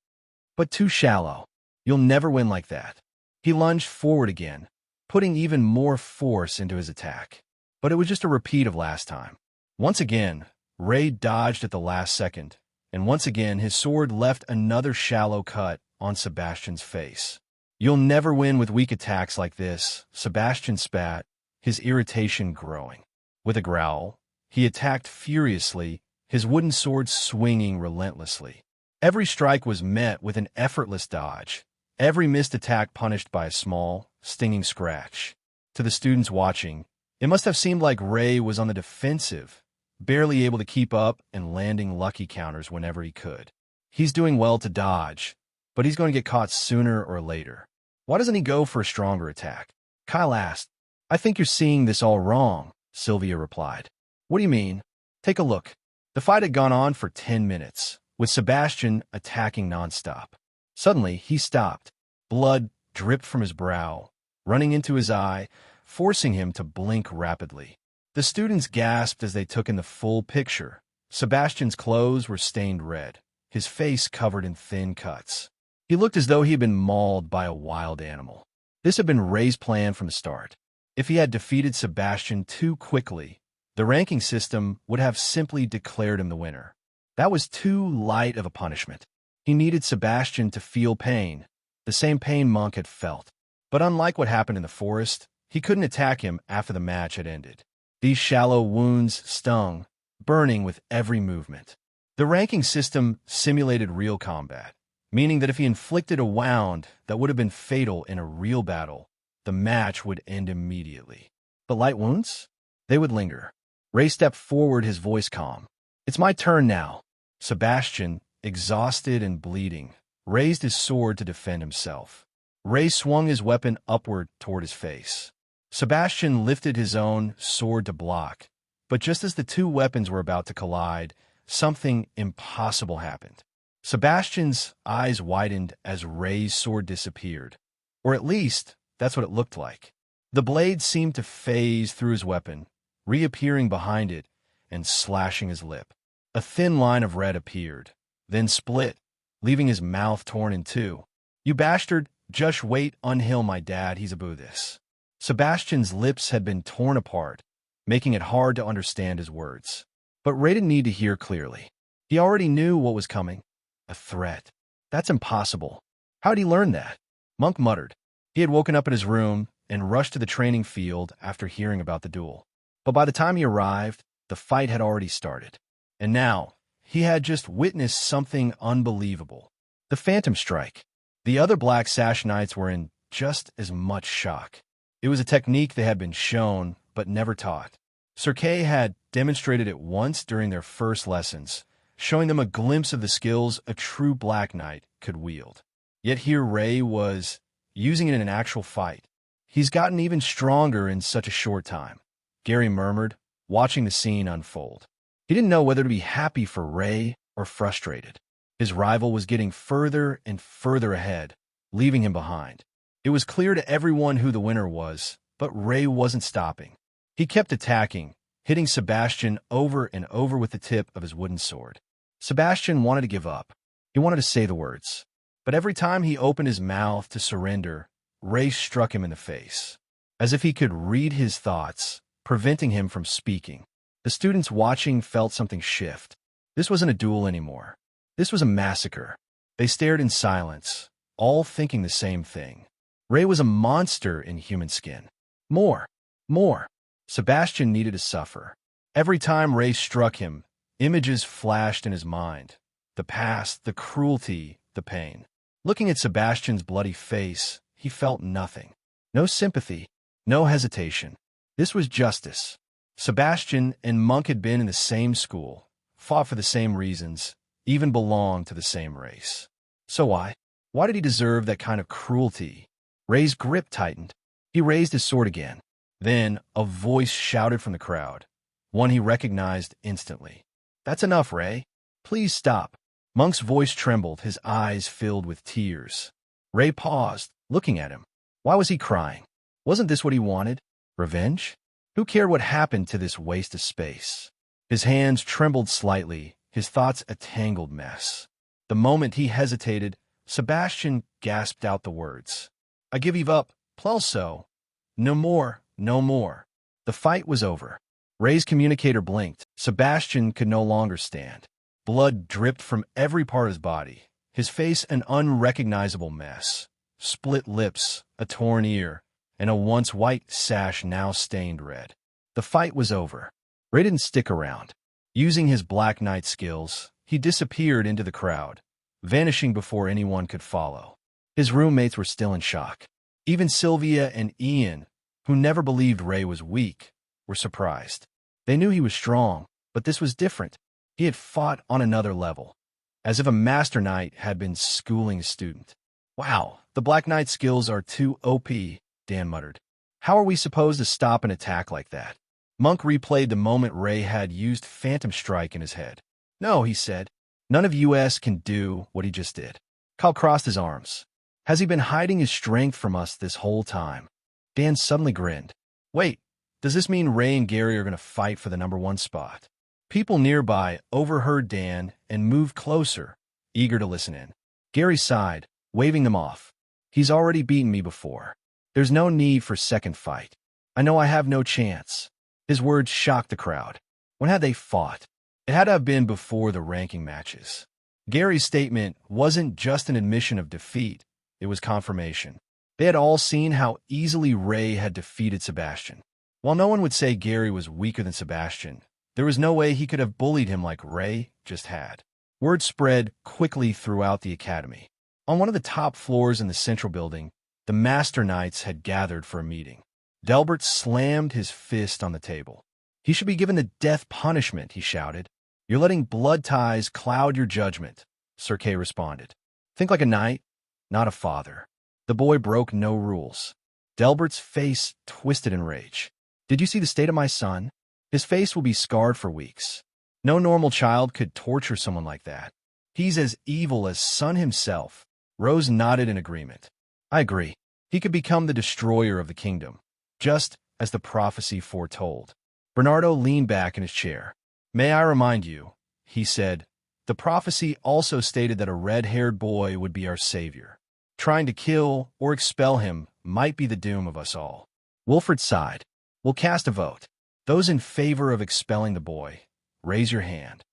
"But too shallow. You'll never win like that." He lunged forward again, putting even more force into his attack. But it was just a repeat of last time. Once again, Ray dodged at the last second, and once again his sword left another shallow cut on Sebastian's face. "You'll never win with weak attacks like this," Sebastian spat, his irritation growing. With a growl, he attacked furiously, his wooden sword swinging relentlessly. Every strike was met with an effortless dodge, every missed attack punished by a small, stinging scratch. To the students watching, it must have seemed like Ray was on the defensive, barely able to keep up and landing lucky counters whenever he could. He's doing well to dodge, but he's going to get caught sooner or later. Why doesn't he go for a stronger attack? Kyle asked. "I think you're seeing this all wrong," Sylvia replied. "What do you mean?" "Take a look." The fight had gone on for 10 minutes, with Sebastian attacking nonstop. Suddenly, he stopped. Blood dripped from his brow, running into his eye, forcing him to blink rapidly. The students gasped as they took in the full picture. Sebastian's clothes were stained red, his face covered in thin cuts. He looked as though he had been mauled by a wild animal. This had been Ray's plan from the start. If he had defeated Sebastian too quickly, the ranking system would have simply declared him the winner. That was too light of a punishment. He needed Sebastian to feel pain, the same pain Monk had felt. But unlike what happened in the forest, he couldn't attack him after the match had ended. These shallow wounds stung, burning with every movement. The ranking system simulated real combat, meaning that if he inflicted a wound that would have been fatal in a real battle, the match would end immediately. But light wounds? They would linger. Ray stepped forward, his voice calm. "It's my turn now." Sebastian, exhausted and bleeding, raised his sword to defend himself. Ray swung his weapon upward toward his face. Sebastian lifted his own sword to block, but just as the two weapons were about to collide, something impossible happened. Sebastian's eyes widened as Ray's sword disappeared, or at least that's what it looked like. The blade seemed to phase through his weapon, reappearing behind it and slashing his lip. A thin line of red appeared, then split, leaving his mouth torn in two. "You bastard, just wait until my dad, he's about this." Sebastian's lips had been torn apart, making it hard to understand his words. But Ray didn't need to hear clearly. He already knew what was coming. A threat. That's impossible. How'd he learn that? Monk muttered. He had woken up in his room and rushed to the training field after hearing about the duel. But by the time he arrived, the fight had already started. And now, he had just witnessed something unbelievable. The Phantom Strike. The other Black Sash Knights were in just as much shock. It was a technique they had been shown, but never taught. Sir Kay had demonstrated it once during their first lessons, showing them a glimpse of the skills a true Black Knight could wield. Yet here Ray was using it in an actual fight. He's gotten even stronger in such a short time, Gary murmured, watching the scene unfold. He didn't know whether to be happy for Ray or frustrated. His rival was getting further and further ahead, leaving him behind. It was clear to everyone who the winner was, but Ray wasn't stopping. He kept attacking, hitting Sebastian over and over with the tip of his wooden sword. Sebastian wanted to give up. He wanted to say the words. But every time he opened his mouth to surrender, Ray struck him in the face, as if he could read his thoughts, preventing him from speaking. The students watching felt something shift. This wasn't a duel anymore. This was a massacre. They stared in silence, all thinking the same thing. Ray was a monster in human skin. More. Sebastian needed to suffer. Every time Ray struck him, images flashed in his mind. The past, the cruelty, the pain. Looking at Sebastian's bloody face, he felt nothing. No sympathy, no hesitation. This was justice. Sebastian and Monk had been in the same school, fought for the same reasons, even belonged to the same race. So why? Why did he deserve that kind of cruelty? Ray's grip tightened. He raised his sword again. Then a voice shouted from the crowd, one he recognized instantly. "That's enough, Ray. Please stop." Monk's voice trembled, his eyes filled with tears. Ray paused, looking at him. Why was he crying? Wasn't this what he wanted? Revenge? Who cared what happened to this waste of space? His hands trembled slightly, his thoughts a tangled mess. The moment he hesitated, Sebastian gasped out the words. "I give you up, Plelso. No more, no more." The fight was over. Ray's communicator blinked. Sebastian could no longer stand. Blood dripped from every part of his body, his face an unrecognizable mess. Split lips, a torn ear, and a once white sash now stained red. The fight was over. Ray didn't stick around. Using his Black Knight skills, he disappeared into the crowd, vanishing before anyone could follow. His roommates were still in shock. Even Sylvia and Ian, who never believed Ray was weak, were surprised. They knew he was strong, but this was different. He had fought on another level, as if a master knight had been schooling a student. "Wow, the Black Knight skills are too OP, Dan muttered. "How are we supposed to stop an attack like that?" Monk replayed the moment Ray had used Phantom Strike in his head. "No," he said. "None of us can do what he just did." Kyle crossed his arms. "Has he been hiding his strength from us this whole time?" Dan suddenly grinned. "Wait, does this mean Ray and Gary are going to fight for the #1 spot?" People nearby overheard Dan and moved closer, eager to listen in. Gary sighed, waving them off. "He's already beaten me before. There's no need for second fight. I know I have no chance." His words shocked the crowd. When had they fought? It had to have been before the ranking matches. Gary's statement wasn't just an admission of defeat, it was confirmation. They had all seen how easily Ray had defeated Sebastian. While no one would say Gary was weaker than Sebastian, there was no way he could have bullied him like Ray just had. Word spread quickly throughout the academy. On one of the top floors in the central building, the Master Knights had gathered for a meeting. Delbert slammed his fist on the table. "He should be given the death punishment," he shouted. "You're letting blood ties cloud your judgment," Sir Kay responded. "Think like a knight, not a father." The boy broke no rules. Delbert's face twisted in rage. "Did you see the state of my son? His face will be scarred for weeks. No normal child could torture someone like that. He's as evil as Sun himself." Rose nodded in agreement. "I agree. He could become the destroyer of the kingdom, just as the prophecy foretold." Bernardo leaned back in his chair. "May I remind you," he said, "the prophecy also stated that a red-haired boy would be our savior. Trying to kill or expel him might be the doom of us all." Wilfred sighed. "We'll cast a vote. Those in favor of expelling the boy, raise your hand."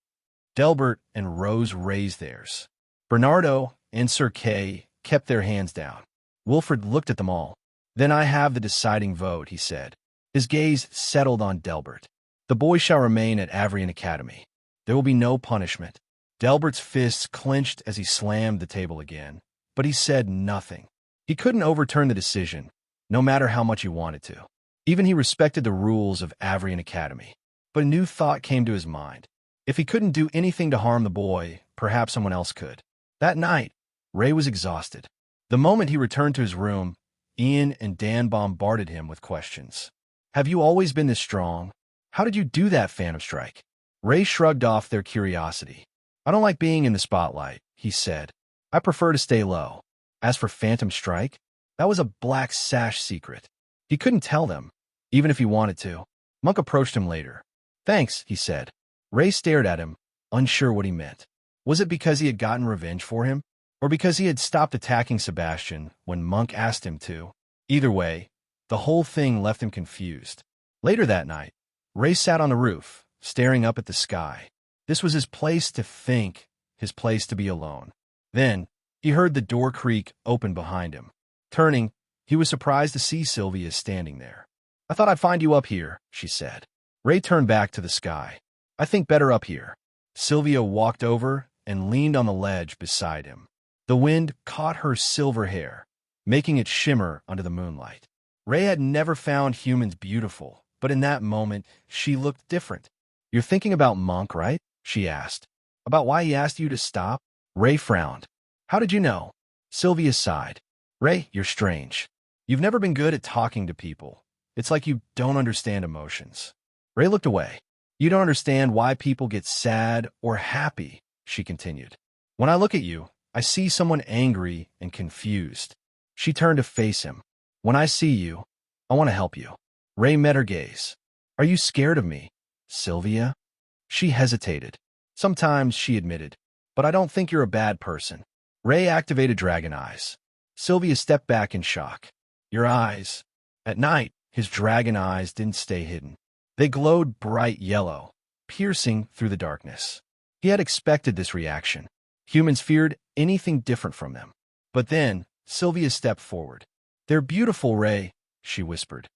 Delbert and Rose raised theirs. Bernardo and Sir Kay kept their hands down. Wilfred looked at them all. "Then I have the deciding vote," he said. His gaze settled on Delbert. "The boy shall remain at Avrian Academy. There will be no punishment." Delbert's fists clenched as he slammed the table again, but he said nothing. He couldn't overturn the decision, no matter how much he wanted to. Even he respected the rules of Avrian Academy. But a new thought came to his mind. If he couldn't do anything to harm the boy, perhaps someone else could. That night, Ray was exhausted. The moment he returned to his room, Ian and Dan bombarded him with questions. "Have you always been this strong? How did you do that, Phantom Strike?" Ray shrugged off their curiosity. "I don't like being in the spotlight," he said. "I prefer to stay low. As for Phantom Strike, that was a black sash secret. He couldn't tell them, even if he wanted to." Monk approached him later. "Thanks," he said. Ray stared at him, unsure what he meant. Was it because he had gotten revenge for him? Or because he had stopped attacking Sebastian when Monk asked him to? Either way, the whole thing left him confused. Later that night, Ray sat on the roof, staring up at the sky. This was his place to think, his place to be alone. Then, he heard the door creak open behind him. Turning, he was surprised to see Sylvia standing there. "I thought I'd find you up here," she said. Ray turned back to the sky. "I think better up here." Sylvia walked over and leaned on the ledge beside him. The wind caught her silver hair, making it shimmer under the moonlight. Ray had never found humans beautiful, but in that moment, she looked different. "You're thinking about Monk, right?" she asked. "About why he asked you to stop?" Ray frowned. "How did you know?" Sylvia sighed. "Ray, you're strange. You've never been good at talking to people. It's like you don't understand emotions." Ray looked away. "You don't understand why people get sad or happy," she continued. "When I look at you, I see someone angry and confused." She turned to face him. "When I see you, I want to help you." Ray met her gaze. "Are you scared of me, Sylvia?" She hesitated. "Sometimes," she admitted, "but I don't think you're a bad person." Ray activated Dragon Eyes. Sylvia stepped back in shock. "Your eyes." At night, his dragon eyes didn't stay hidden. They glowed bright yellow, piercing through the darkness. He had expected this reaction. Humans feared anything different from them. But then, Sylvia stepped forward. "They're beautiful, Ray," she whispered.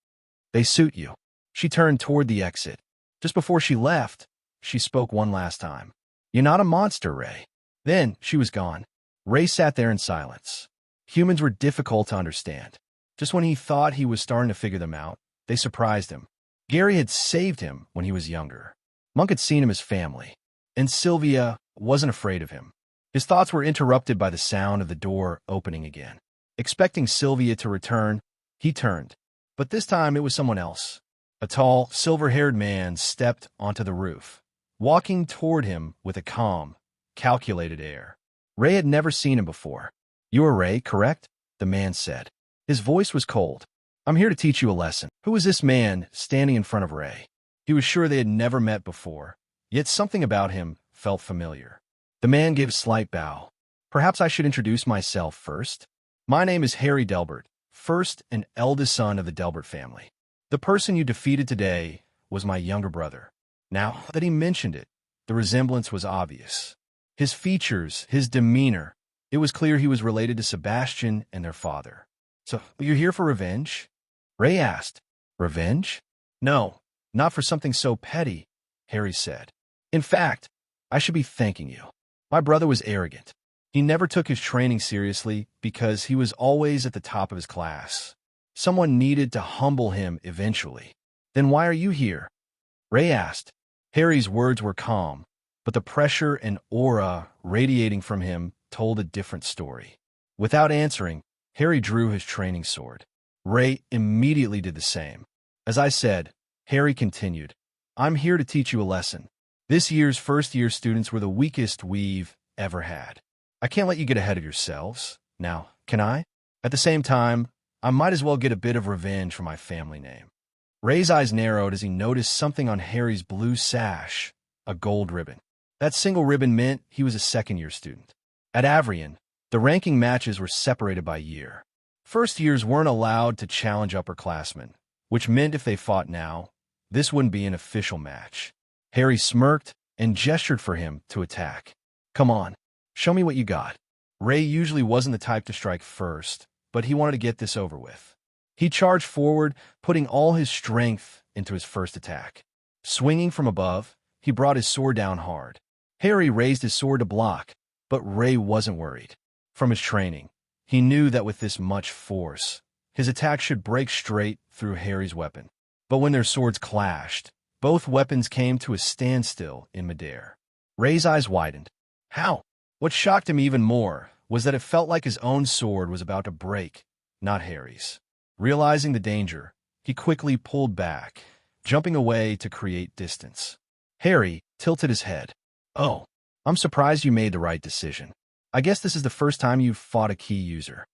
"They suit you." She turned toward the exit. Just before she left, she spoke one last time. "You're not a monster, Ray." Then she was gone. Ray sat there in silence. Humans were difficult to understand. Just when he thought he was starting to figure them out, they surprised him. Gary had saved him when he was younger. Monk had seen him as family. And Sylvia wasn't afraid of him. His thoughts were interrupted by the sound of the door opening again. Expecting Sylvia to return, he turned. But this time it was someone else. A tall, silver-haired man stepped onto the roof, walking toward him with a calm, calculated air. Ray had never seen him before. "You are Ray, correct?" the man said. His voice was cold. "I'm here to teach you a lesson." Who was this man standing in front of Ray? He was sure they had never met before, yet something about him felt familiar. The man gave a slight bow. "Perhaps I should introduce myself first. My name is Harry Delbert, first and eldest son of the Delbert family. The person you defeated today was my younger brother." Now that he mentioned it, The resemblance was obvious. His features, his demeanor, it was clear he was related to Sebastian and their father. "So, you're here for revenge?" Ray asked. "Revenge? No, not for something so petty," Harry said. "In fact, I should be thanking you. My brother was arrogant. He never took his training seriously because he was always at the top of his class. Someone needed to humble him eventually." "Then why are you here?" Ray asked. Harry's words were calm, but the pressure and aura radiating from him told a different story. Without answering, Harry drew his training sword. Ray immediately did the same. "As I said," Harry continued, "I'm here to teach you a lesson. This year's first-year students were the weakest we've ever had. I can't let you get ahead of yourselves. Now, can I? At the same time, I might as well get a bit of revenge for my family name." Ray's eyes narrowed as he noticed something on Harry's blue sash, a gold ribbon. That single ribbon meant he was a second-year student. At Avrion, the ranking matches were separated by year. First years weren't allowed to challenge upperclassmen, which meant if they fought now, this wouldn't be an official match. Harry smirked and gestured for him to attack. "Come on, show me what you got." Ray usually wasn't the type to strike first, but he wanted to get this over with. He charged forward, putting all his strength into his first attack. Swinging from above, he brought his sword down hard. Harry raised his sword to block, but Ray wasn't worried. From his training, he knew that with this much force, his attack should break straight through Harry's weapon. But when their swords clashed, both weapons came to a standstill in midair. Ray's eyes widened. How? What shocked him even more was that it felt like his own sword was about to break, not Harry's. Realizing the danger, he quickly pulled back, jumping away to create distance. Harry tilted his head. "Oh, I'm surprised you made the right decision. I guess this is the first time you've fought a key user."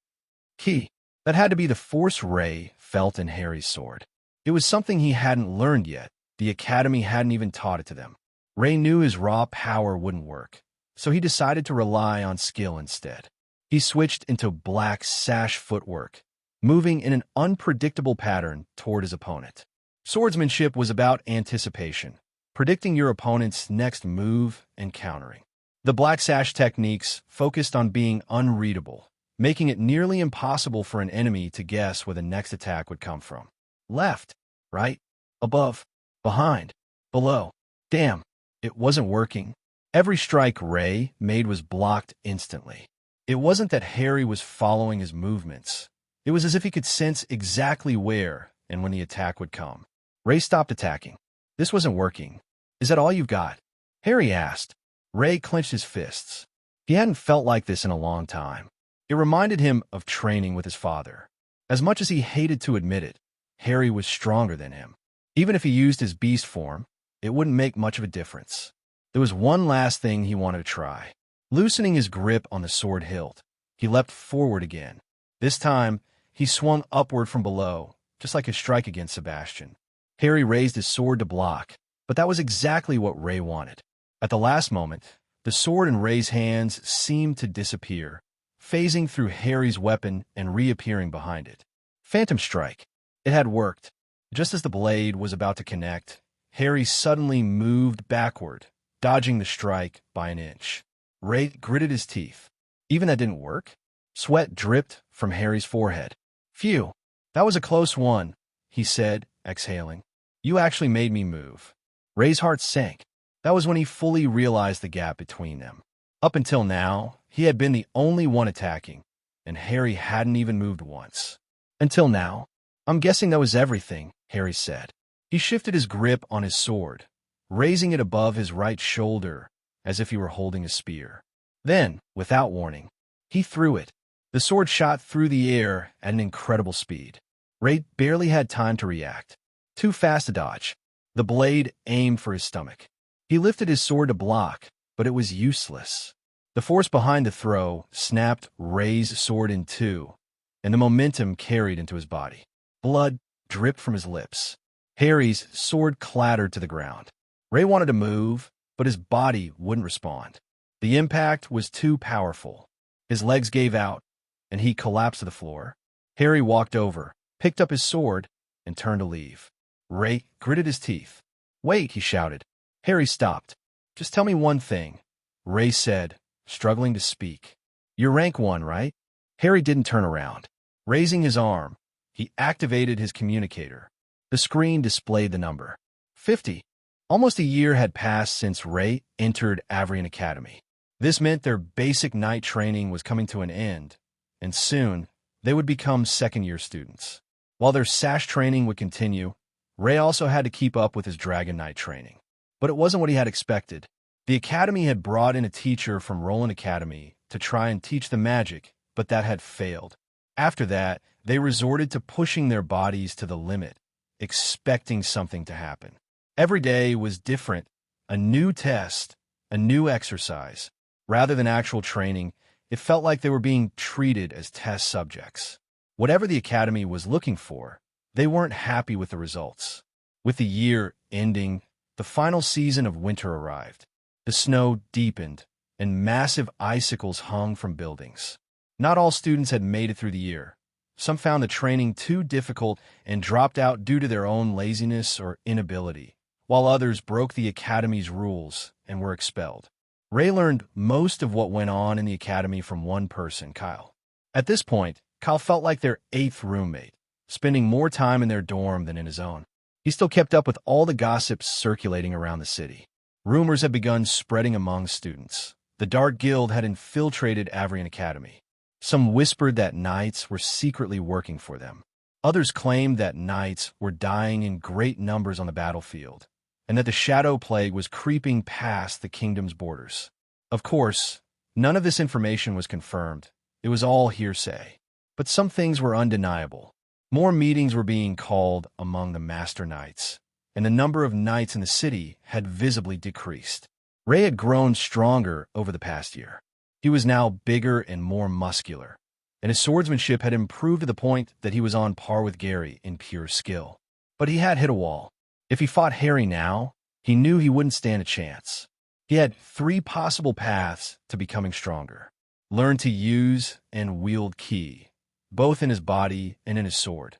Key. That had to be the force Ray felt in Harry's sword. It was something he hadn't learned yet. The Academy hadn't even taught it to them. Ray knew his raw power wouldn't work, so he decided to rely on skill instead. He switched into black sash footwork, moving in an unpredictable pattern toward his opponent. Swordsmanship was about anticipation, predicting your opponent's next move and countering. The black sash techniques focused on being unreadable, making it nearly impossible for an enemy to guess where the next attack would come from. Left, right, above, behind, below. Damn, it wasn't working. Every strike Ray made was blocked instantly. It wasn't that Harry was following his movements. It was as if he could sense exactly where and when the attack would come. Ray stopped attacking. This wasn't working. "Is that all you've got?" Harry asked. Ray clenched his fists. He hadn't felt like this in a long time. It reminded him of training with his father. As much as he hated to admit it, Harry was stronger than him. Even if he used his beast form, it wouldn't make much of a difference. There was one last thing he wanted to try. Loosening his grip on the sword hilt, he leapt forward again. This time, he swung upward from below, just like his strike against Sebastian. Harry raised his sword to block, but that was exactly what Ray wanted. At the last moment, the sword in Ray's hands seemed to disappear, phasing through Harry's weapon and reappearing behind it. Phantom strike. It had worked. Just as the blade was about to connect, Harry suddenly moved backward, dodging the strike by an inch. Ray gritted his teeth. Even that didn't work? Sweat dripped from Harry's forehead. "Phew, that was a close one," he said, exhaling. "You actually made me move." Ray's heart sank. That was when he fully realized the gap between them. Up until now, he had been the only one attacking, and Harry hadn't even moved once. "Until now. I'm guessing that was everything," Harry said. He shifted his grip on his sword, raising it above his right shoulder as if he were holding a spear. Then, without warning, he threw it. The sword shot through the air at an incredible speed. Ray barely had time to react. Too fast to dodge. The blade aimed for his stomach. He lifted his sword to block, but it was useless. The force behind the throw snapped Ray's sword in two, and the momentum carried into his body. Blood dripped from his lips. Harry's sword clattered to the ground. Ray wanted to move, but his body wouldn't respond. The impact was too powerful. His legs gave out, and he collapsed to the floor. Harry walked over, picked up his sword, and turned to leave. Ray gritted his teeth. "Wait," he shouted. Harry stopped. Just tell me one thing, Ray said, struggling to speak. You're rank 1, right? Harry didn't turn around. Raising his arm, he activated his communicator. The screen displayed the number. 50. Almost a year had passed since Ray entered Avrian Academy. This meant their basic night training was coming to an end, and soon they would become second-year students. While their sash training would continue, Ray also had to keep up with his Dragon Knight training. But it wasn't what he had expected. The Academy had brought in a teacher from Roland Academy to try and teach them magic, but that had failed. After that, they resorted to pushing their bodies to the limit, expecting something to happen. Every day was different, a new test, a new exercise. Rather than actual training, it felt like they were being treated as test subjects. Whatever the Academy was looking for, they weren't happy with the results. With the year ending, the final season of winter arrived. The snow deepened, and massive icicles hung from buildings. Not all students had made it through the year. Some found the training too difficult and dropped out due to their own laziness or inability, while others broke the Academy's rules and were expelled. Ray learned most of what went on in the Academy from one person, Kyle. At this point, Kyle felt like their 8th roommate, spending more time in their dorm than in his own. He still kept up with all the gossips circulating around the city. Rumors had begun spreading among students. The Dark Guild had infiltrated Avrian Academy. Some whispered that knights were secretly working for them. Others claimed that knights were dying in great numbers on the battlefield, and that the shadow plague was creeping past the kingdom's borders. Of course, none of this information was confirmed. It was all hearsay. But some things were undeniable. More meetings were being called among the master knights, and the number of knights in the city had visibly decreased. Ray had grown stronger over the past year. He was now bigger and more muscular, and his swordsmanship had improved to the point that he was on par with Gary in pure skill. But he had hit a wall. If he fought Harry now, he knew he wouldn't stand a chance. He had 3 possible paths to becoming stronger. Learn to use and wield ki, both in his body and in his sword.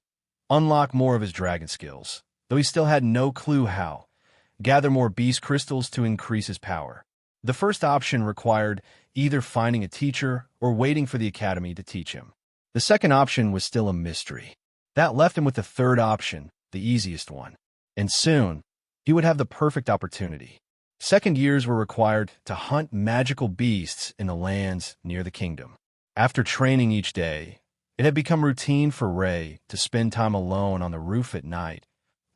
Unlock more of his dragon skills, though he still had no clue how. Gather more beast crystals to increase his power. The first option required either finding a teacher or waiting for the Academy to teach him. The second option was still a mystery. That left him with the third option, the easiest one. And soon, he would have the perfect opportunity. Second years were required to hunt magical beasts in the lands near the kingdom. After training each day, it had become routine for Ray to spend time alone on the roof at night,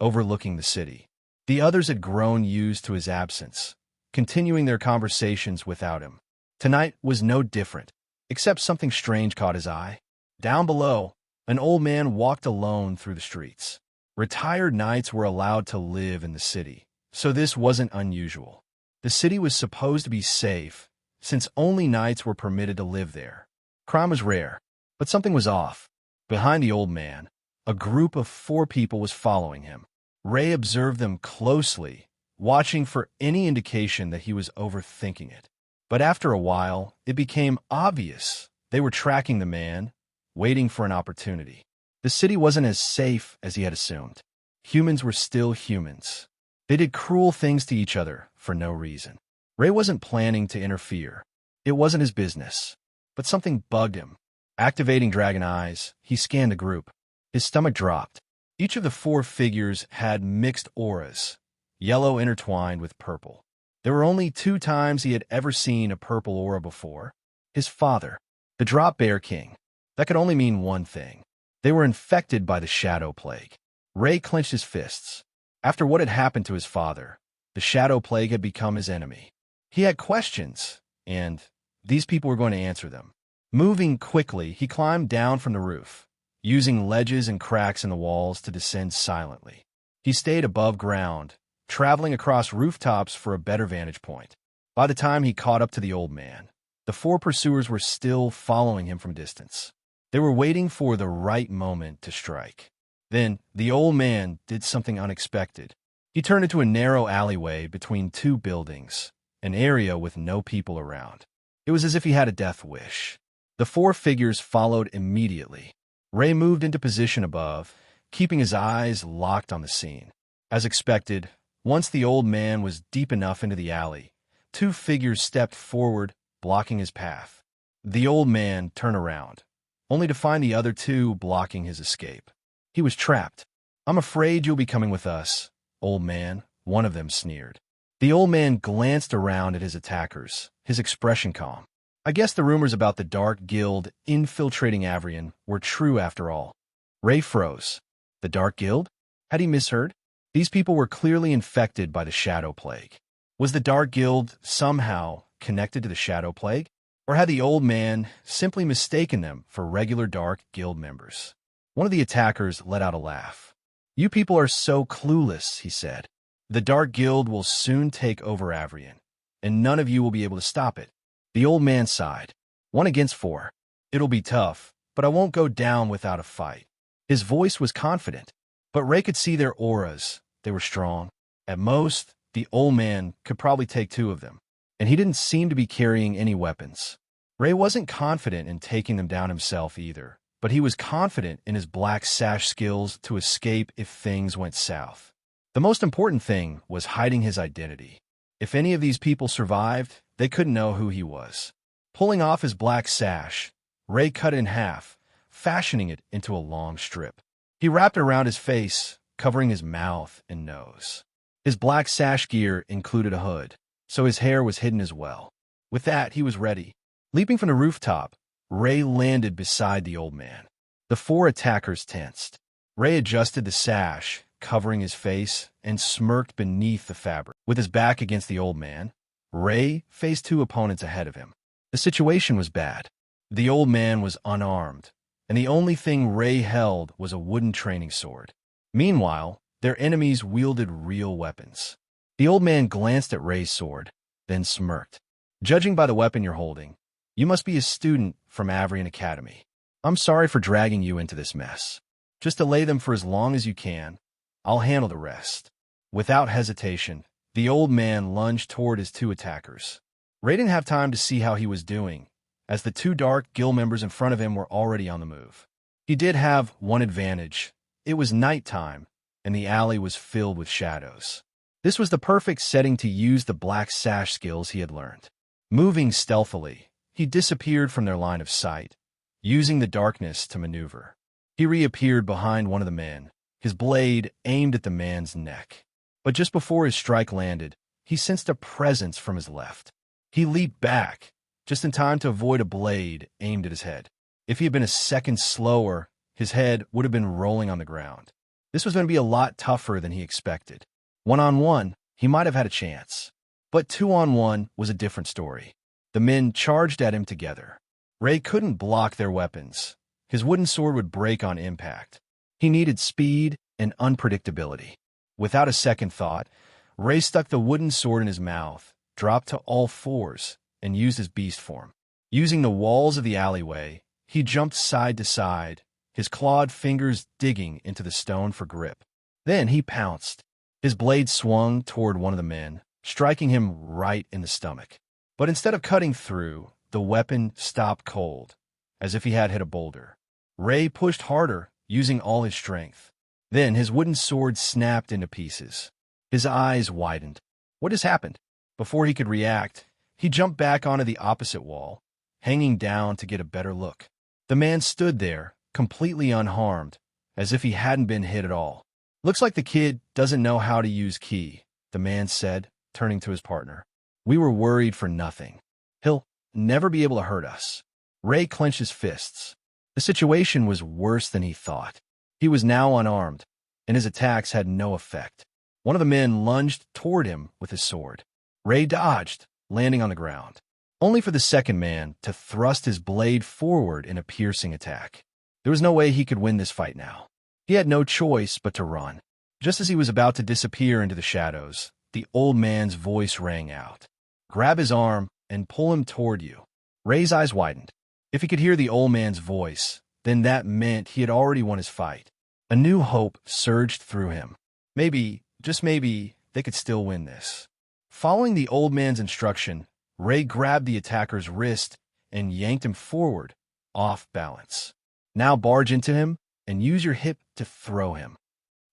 overlooking the city. The others had grown used to his absence, continuing their conversations without him. Tonight was no different, except something strange caught his eye. Down below, an old man walked alone through the streets. Retired knights were allowed to live in the city, so this wasn't unusual. The city was supposed to be safe, since only knights were permitted to live there. Crime was rare, but something was off. Behind the old man, a group of 4 people was following him. Ray observed them closely, watching for any indication that he was overthinking it. But after a while, it became obvious they were tracking the man, waiting for an opportunity. The city wasn't as safe as he had assumed. Humans were still humans. They did cruel things to each other for no reason. Ray wasn't planning to interfere. It wasn't his business. But something bugged him. Activating Dragon Eyes, he scanned the group. His stomach dropped. Each of the 4 figures had mixed auras, yellow intertwined with purple. There were only 2 times he had ever seen a purple aura before. His father, the Drop Bear King. That could only mean one thing. They were infected by the shadow plague. Ray clenched his fists. After what had happened to his father, the shadow plague had become his enemy. He had questions, and these people were going to answer them. Moving quickly, he climbed down from the roof, using ledges and cracks in the walls to descend silently. He stayed above ground, traveling across rooftops for a better vantage point. By the time he caught up to the old man, the 4 pursuers were still following him from a distance. They were waiting for the right moment to strike. Then, the old man did something unexpected. He turned into a narrow alleyway between 2 buildings, an area with no people around. It was as if he had a death wish. The 4 figures followed immediately. Ray moved into position above, keeping his eyes locked on the scene. As expected, once the old man was deep enough into the alley, Two figures stepped forward, blocking his path. The old man turned around, only to find the other two blocking his escape. He was trapped. "I'm afraid you'll be coming with us, old man," one of them sneered. The old man glanced around at his attackers, his expression calm. I guess the rumors about the Dark Guild infiltrating Avrion were true after all. Ray froze. The Dark Guild? Had he misheard? These people were clearly infected by the Shadow Plague. Was the Dark Guild somehow connected to the Shadow Plague? Or had the old man simply mistaken them for regular Dark Guild members? One of the attackers let out a laugh. "You people are so clueless," he said. "The Dark Guild will soon take over Avrion, and none of you will be able to stop it." The old man sighed. 1 against 4. "It'll be tough, but I won't go down without a fight." His voice was confident, but Ray could see their auras. They were strong. At most, the old man could probably take 2 of them, and he didn't seem to be carrying any weapons. Ray wasn't confident in taking them down himself either, but he was confident in his black sash skills to escape if things went south. The most important thing was hiding his identity. If any of these people survived, they couldn't know who he was. Pulling off his black sash, Ray cut it in half, fashioning it into a long strip. He wrapped it around his face, covering his mouth and nose. His black sash gear included a hood, so his hair was hidden as well. With that, he was ready. Leaping from the rooftop, Ray landed beside the old man. The 4 attackers tensed. Ray adjusted the sash, covering his face, and smirked beneath the fabric. With his back against the old man, Ray faced 2 opponents ahead of him. The situation was bad. The old man was unarmed, and the only thing Ray held was a wooden training sword. Meanwhile, their enemies wielded real weapons. The old man glanced at Ray's sword, then smirked. "Judging by the weapon you're holding, you must be a student from Avrion Academy. I'm sorry for dragging you into this mess. Just delay them for as long as you can. I'll handle the rest." Without hesitation, the old man lunged toward his 2 attackers. Ray didn't have time to see how he was doing, as the 2 Dark Guild members in front of him were already on the move. He did have one advantage. It was nighttime, and the alley was filled with shadows. This was the perfect setting to use the black sash skills he had learned. Moving stealthily, he disappeared from their line of sight, using the darkness to maneuver. He reappeared behind one of the men, his blade aimed at the man's neck. But just before his strike landed, he sensed a presence from his left. He leaped back, just in time to avoid a blade aimed at his head. If he had been a second slower, his head would have been rolling on the ground. This was going to be a lot tougher than he expected. 1-on-1, he might have had a chance. But 2-on-1 was a different story. The men charged at him together. Ray couldn't block their weapons. His wooden sword would break on impact. He needed speed and unpredictability. Without a second thought, Ray stuck the wooden sword in his mouth, dropped to all 4s, and used his beast form. Using the walls of the alleyway, he jumped side to side, his clawed fingers digging into the stone for grip. Then he pounced. His blade swung toward one of the men, striking him right in the stomach. But instead of cutting through, the weapon stopped cold, as if he had hit a boulder. Ray pushed harder, using all his strength. Then his wooden sword snapped into pieces. His eyes widened. What has happened? Before he could react, he jumped back onto the opposite wall, hanging down to get a better look. The man stood there, completely unharmed, as if he hadn't been hit at all. "Looks like the kid doesn't know how to use ki," the man said, turning to his partner. "We were worried for nothing. He'll never be able to hurt us." Ray clenched his fists. The situation was worse than he thought. He was now unarmed, and his attacks had no effect. One of the men lunged toward him with his sword. Ray dodged, landing on the ground, only for the second man to thrust his blade forward in a piercing attack. There was no way he could win this fight now. He had no choice but to run. Just as he was about to disappear into the shadows, the old man's voice rang out. "Grab his arm and pull him toward you." Ray's eyes widened. If he could hear the old man's voice, then that meant he had already won his fight. A new hope surged through him. Maybe, just maybe, they could still win this. Following the old man's instruction, Ray grabbed the attacker's wrist and yanked him forward, off balance. "Now barge into him and use your hip to throw him."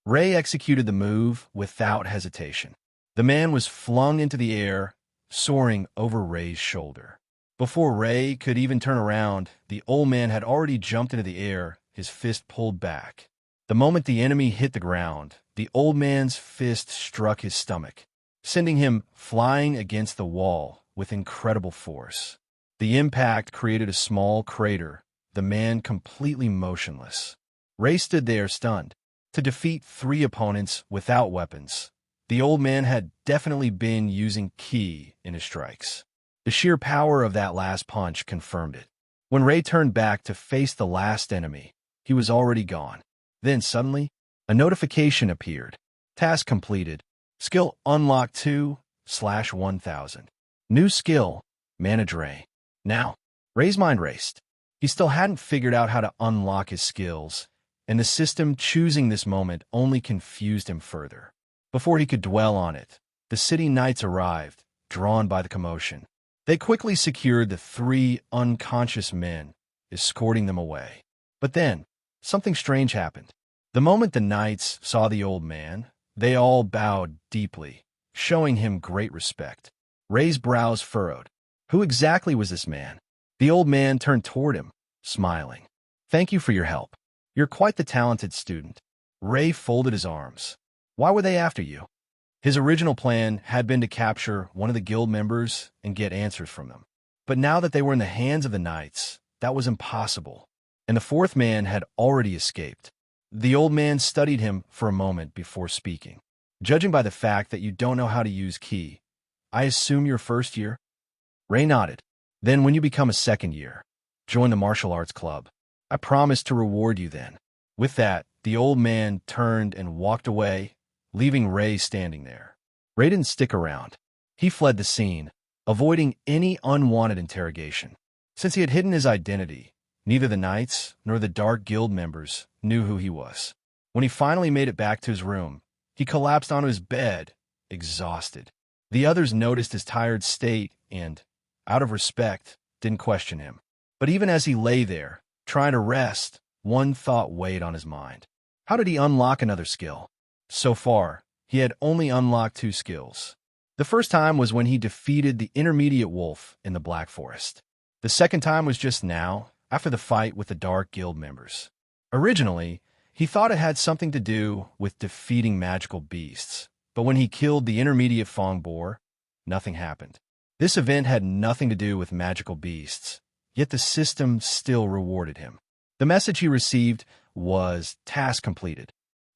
Ray executed the move without hesitation. The man was flung into the air, soaring over Ray's shoulder. Before Ray could even turn around, the old man had already jumped into the air, his fist pulled back. The moment the enemy hit the ground, the old man's fist struck his stomach, sending him flying against the wall with incredible force. The impact created a small crater, the man completely motionless. Ray stood there stunned. To defeat 3 opponents without weapons, the old man had definitely been using ki in his strikes. The sheer power of that last punch confirmed it. When Ray turned back to face the last enemy, he was already gone. Then suddenly, a notification appeared. Task completed. Skill unlocked 2/1000. New skill, manage Ray. Now, Ray's mind raced. He still hadn't figured out how to unlock his skills, and the system choosing this moment only confused him further. Before he could dwell on it, the city knights arrived, drawn by the commotion. They quickly secured the 3 unconscious men, escorting them away. But then, something strange happened. The moment the knights saw the old man, they all bowed deeply, showing him great respect. Ray's brows furrowed. Who exactly was this man? The old man turned toward him, smiling. Thank you for your help. You're quite the talented student. Ray folded his arms. Why were they after you? His original plan had been to capture one of the guild members and get answers from them. But now that they were in the hands of the knights, that was impossible, and the 4th man had already escaped. The old man studied him for a moment before speaking. Judging by the fact that you don't know how to use ki, I assume you're first year? Ray nodded. Then when you become a second year, join the martial arts club. I promise to reward you then. With that, the old man turned and walked away, leaving Ray standing there. Ray didn't stick around. He fled the scene, avoiding any unwanted interrogation. Since he had hidden his identity, neither the knights nor the Dark Guild members knew who he was. When he finally made it back to his room, he collapsed onto his bed, exhausted. The others noticed his tired state and, out of respect, didn't question him. But even as he lay there, trying to rest, one thought weighed on his mind. How did he unlock another skill? So far, he had only unlocked 2 skills. The first time was when he defeated the intermediate wolf in the Black Forest. The second time was just now, after the fight with the Dark Guild members. Originally, he thought it had something to do with defeating magical beasts, but when he killed the intermediate Fong boar, nothing happened. This event had nothing to do with magical beasts, yet the system still rewarded him. The message he received was task completed.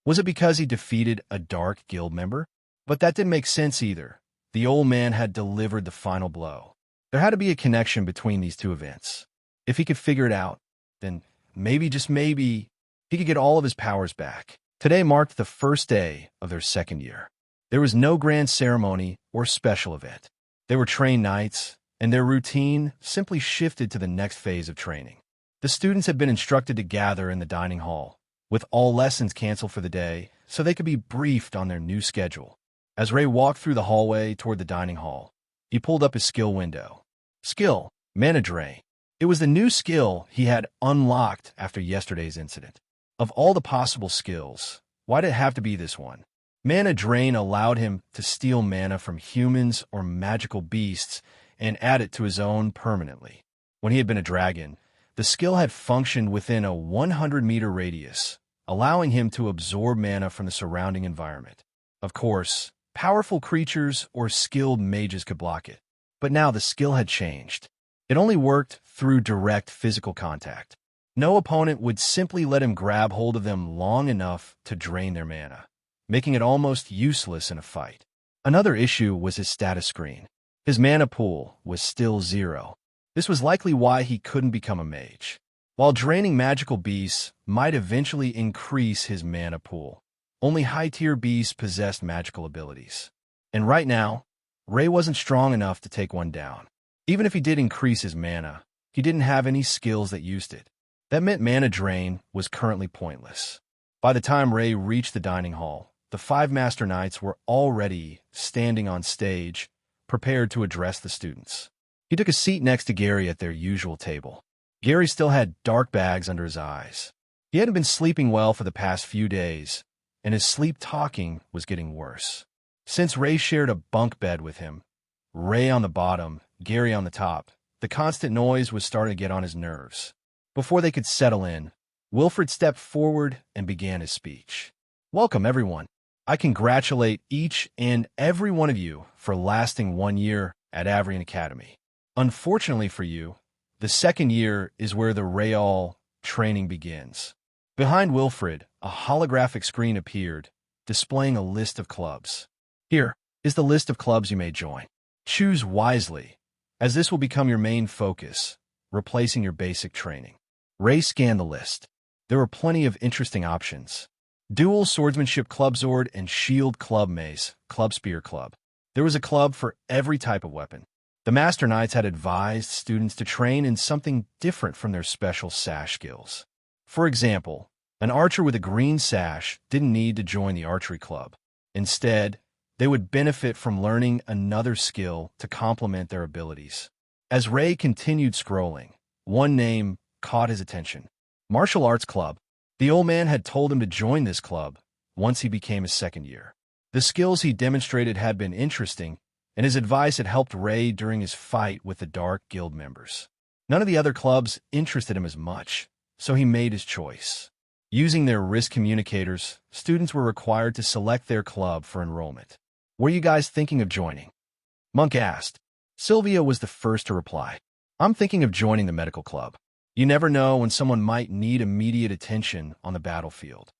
Was it because he defeated a Dark Guild member? But that didn't make sense either. The old man had delivered the final blow. There had to be a connection between these 2 events. If he could figure it out, then maybe, just maybe, he could get all of his powers back. Today marked the first day of their second year. There was no grand ceremony or special event. They were trained knights, and their routine simply shifted to the next phase of training. The students had been instructed to gather in the dining hall, with all lessons canceled for the day, so they could be briefed on their new schedule. As Ray walked through the hallway toward the dining hall, he pulled up his skill window. Skill, manage Ray. It was the new skill he had unlocked after yesterday's incident. Of all the possible skills, why did it have to be this one? Mana Drain allowed him to steal mana from humans or magical beasts and add it to his own permanently. When he had been a dragon, the skill had functioned within a 100-meter radius, allowing him to absorb mana from the surrounding environment. Of course, powerful creatures or skilled mages could block it, but now the skill had changed. It only worked through direct physical contact. No opponent would simply let him grab hold of them long enough to drain their mana, making it almost useless in a fight. Another issue was his status screen. His mana pool was still 0. This was likely why he couldn't become a mage. While draining magical beasts might eventually increase his mana pool, only high-tier beasts possessed magical abilities. And right now, Ray wasn't strong enough to take one down. Even if he did increase his mana, he didn't have any skills that used it. That meant mana drain was currently pointless. By the time Ray reached the dining hall, the 5 Master Knights were already standing on stage, prepared to address the students. He took a seat next to Gary at their usual table. Gary still had dark bags under his eyes. He hadn't been sleeping well for the past few days, and his sleep talking was getting worse. Since Ray shared a bunk bed with him, Ray on the bottom, Gary on the top. The constant noise was starting to get on his nerves. Before they could settle in, Wilfred stepped forward and began his speech. Welcome, everyone. I congratulate each and every one of you for lasting 1 year at Avrian Academy. Unfortunately for you, the second year is where the real training begins. Behind Wilfred, a holographic screen appeared, displaying a list of clubs. Here is the list of clubs you may join. Choose wisely, as this will become your main focus, replacing your basic training. Ray scanned the list. There were plenty of interesting options. Dual Swordsmanship Club Sword and Shield Club Mace, Club Spear Club. There was a club for every type of weapon. The Master Knights had advised students to train in something different from their special sash skills. For example, an archer with a green sash didn't need to join the archery club. Instead, they would benefit from learning another skill to complement their abilities. As Ray continued scrolling, one name caught his attention. Martial Arts Club. The old man had told him to join this club once he became his second year. The skills he demonstrated had been interesting, and his advice had helped Ray during his fight with the Dark Guild members. None of the other clubs interested him as much, so he made his choice. Using their wrist communicators, students were required to select their club for enrollment. Were you guys thinking of joining? Monk asked. Sylvia was the first to reply. I'm thinking of joining the medical club. You never know when someone might need immediate attention on the battlefield.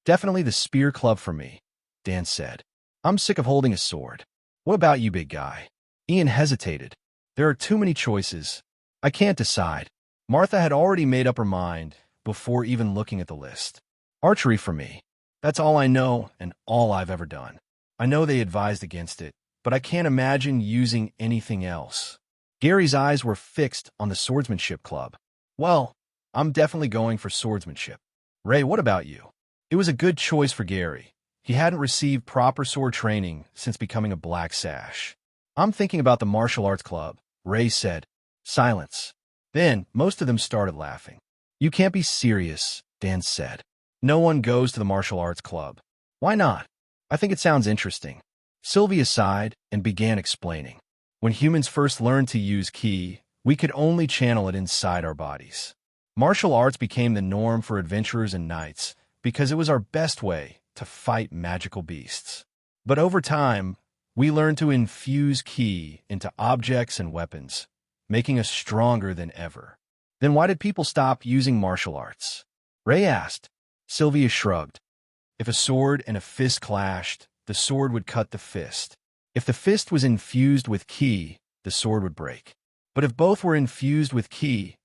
Definitely the spear club for me, Dan said. I'm sick of holding a sword. What about you, big guy? Ian hesitated. There are too many choices. I can't decide. Martha had already made up her mind before even looking at the list. Archery for me. That's all I know and all I've ever done. I know they advised against it, but I can't imagine using anything else. Gary's eyes were fixed on the swordsmanship club. Well, I'm definitely going for swordsmanship. Ray, what about you? It was a good choice for Gary. He hadn't received proper sword training since becoming a black sash. I'm thinking about the martial arts club, Ray said. Silence. Then, most of them started laughing. You can't be serious, Dan said. No one goes to the martial arts club. Why not? I think it sounds interesting. Sylvia sighed and began explaining. When humans first learned to use ki, we could only channel it inside our bodies. Martial arts became the norm for adventurers and knights because it was our best way to fight magical beasts. But over time, we learned to infuse ki into objects and weapons, making us stronger than ever. Then why did people stop using martial arts? Ray asked. Sylvia shrugged. If a sword and a fist clashed, the sword would cut the fist. If the fist was infused with ki, the sword would break. But if both were infused with ki,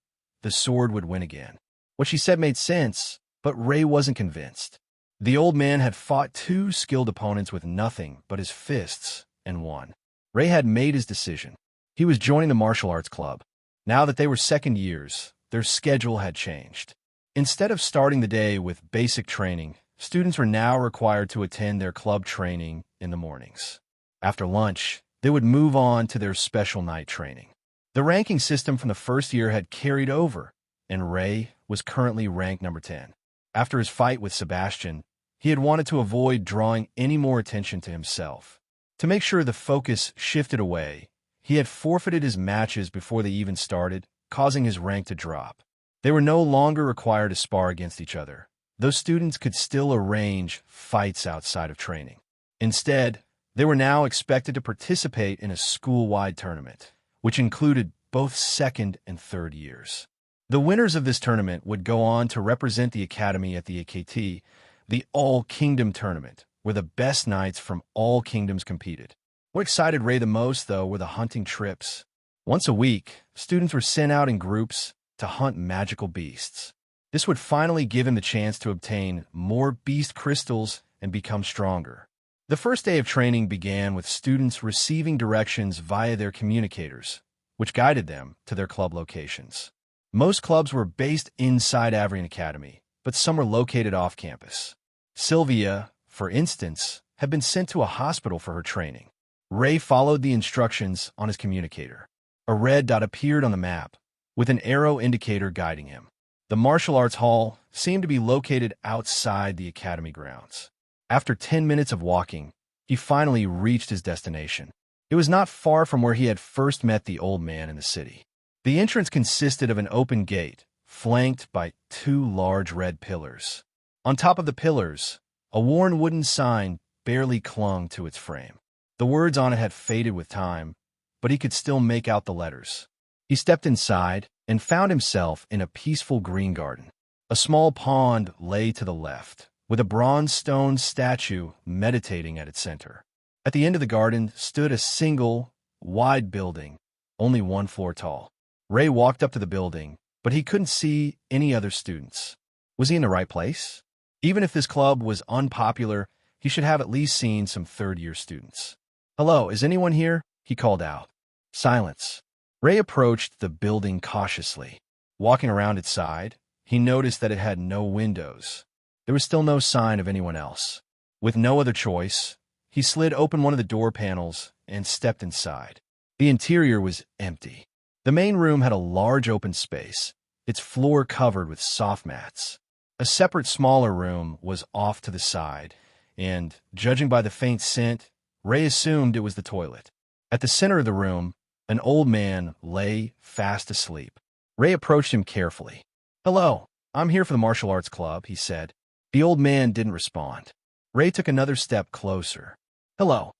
the sword would win again. What she said made sense, but Ray wasn't convinced. The old man had fought two skilled opponents with nothing but his fists and won. Ray had made his decision. He was joining the martial arts club. Now that they were second years, their schedule had changed. Instead of starting the day with basic training, students were now required to attend their club training in the mornings. After lunch, they would move on to their special night training. The ranking system from the first year had carried over, and Ray was currently ranked number 10. After his fight with Sebastian, he had wanted to avoid drawing any more attention to himself. To make sure the focus shifted away, he had forfeited his matches before they even started, causing his rank to drop. They were no longer required to spar against each other, though students could still arrange fights outside of training. Instead, they were now expected to participate in a school-wide tournament, which included both second and third years. The winners of this tournament would go on to represent the academy at the AKT, the All-Kingdom Tournament, where the best knights from all kingdoms competed. What excited Ray the most, though, were the hunting trips. Once a week, students were sent out in groups to hunt magical beasts. This would finally give him the chance to obtain more beast crystals and become stronger. The first day of training began with students receiving directions via their communicators, which guided them to their club locations. Most clubs were based inside Avrian Academy, but some were located off campus. Sylvia, for instance, had been sent to a hospital for her training. Ray followed the instructions on his communicator. A red dot appeared on the map, with an arrow indicator guiding him. The martial arts hall seemed to be located outside the academy grounds. After 10 minutes of walking, he finally reached his destination. It was not far from where he had first met the old man in the city. The entrance consisted of an open gate, flanked by 2 large red pillars. On top of the pillars, a worn wooden sign barely clung to its frame. The words on it had faded with time, but he could still make out the letters. He stepped inside and found himself in a peaceful green garden. A small pond lay to the left, with a bronze stone statue meditating at its center. At the end of the garden stood a single, wide building, only 1 floor tall. Ray walked up to the building, but he couldn't see any other students. Was he in the right place? Even if this club was unpopular, he should have at least seen some third-year students. "Hello, is anyone here?" he called out. Silence. Ray approached the building cautiously. Walking around its side, he noticed that it had no windows. There was still no sign of anyone else. With no other choice, he slid open one of the door panels and stepped inside. The interior was empty. The main room had a large open space, its floor covered with soft mats. A separate smaller room was off to the side, and, judging by the faint scent, Ray assumed it was the toilet. At the center of the room, an old man lay fast asleep. Ray approached him carefully. "Hello, I'm here for the martial arts club," he said. The old man didn't respond. Ray took another step closer. "Hello."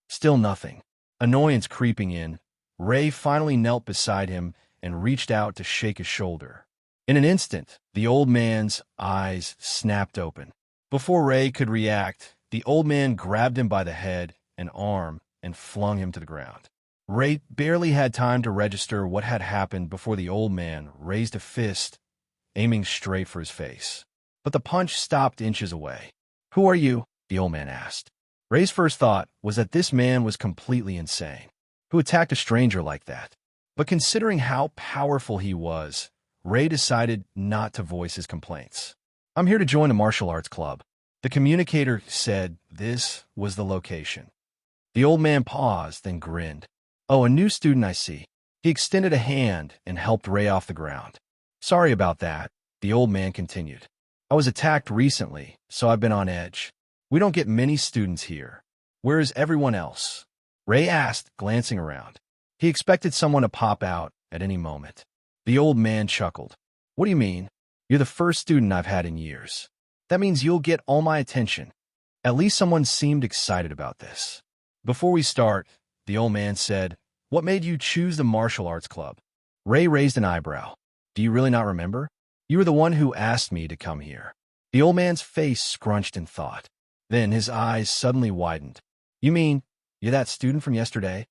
Still nothing. Annoyance creeping in, Ray finally knelt beside him and reached out to shake his shoulder. In an instant, the old man's eyes snapped open. Before Ray could react, the old man grabbed him by the head and arm and flung him to the ground. Ray barely had time to register what had happened before the old man raised a fist, aiming straight for his face. But the punch stopped inches away. "Who are you?" the old man asked. Ray's first thought was that this man was completely insane. Who attacked a stranger like that? But considering how powerful he was, Ray decided not to voice his complaints. "I'm here to join the martial arts club." The communicator said this was the location. The old man paused, then grinned. "Oh, a new student, I see." He extended a hand and helped Ray off the ground. "Sorry about that," the old man continued. "I was attacked recently, so I've been on edge. We don't get many students here. Where is everyone else?" Ray asked, glancing around. He expected someone to pop out at any moment. The old man chuckled. "What do you mean? You're the first student I've had in years. That means you'll get all my attention." At least someone seemed excited about this. "Before we start," the old man said, "what made you choose the martial arts club?" Ray raised an eyebrow. "Do you really not remember? You were the one who asked me to come here." The old man's face scrunched in thought. Then his eyes suddenly widened. "You mean you're that student from yesterday?"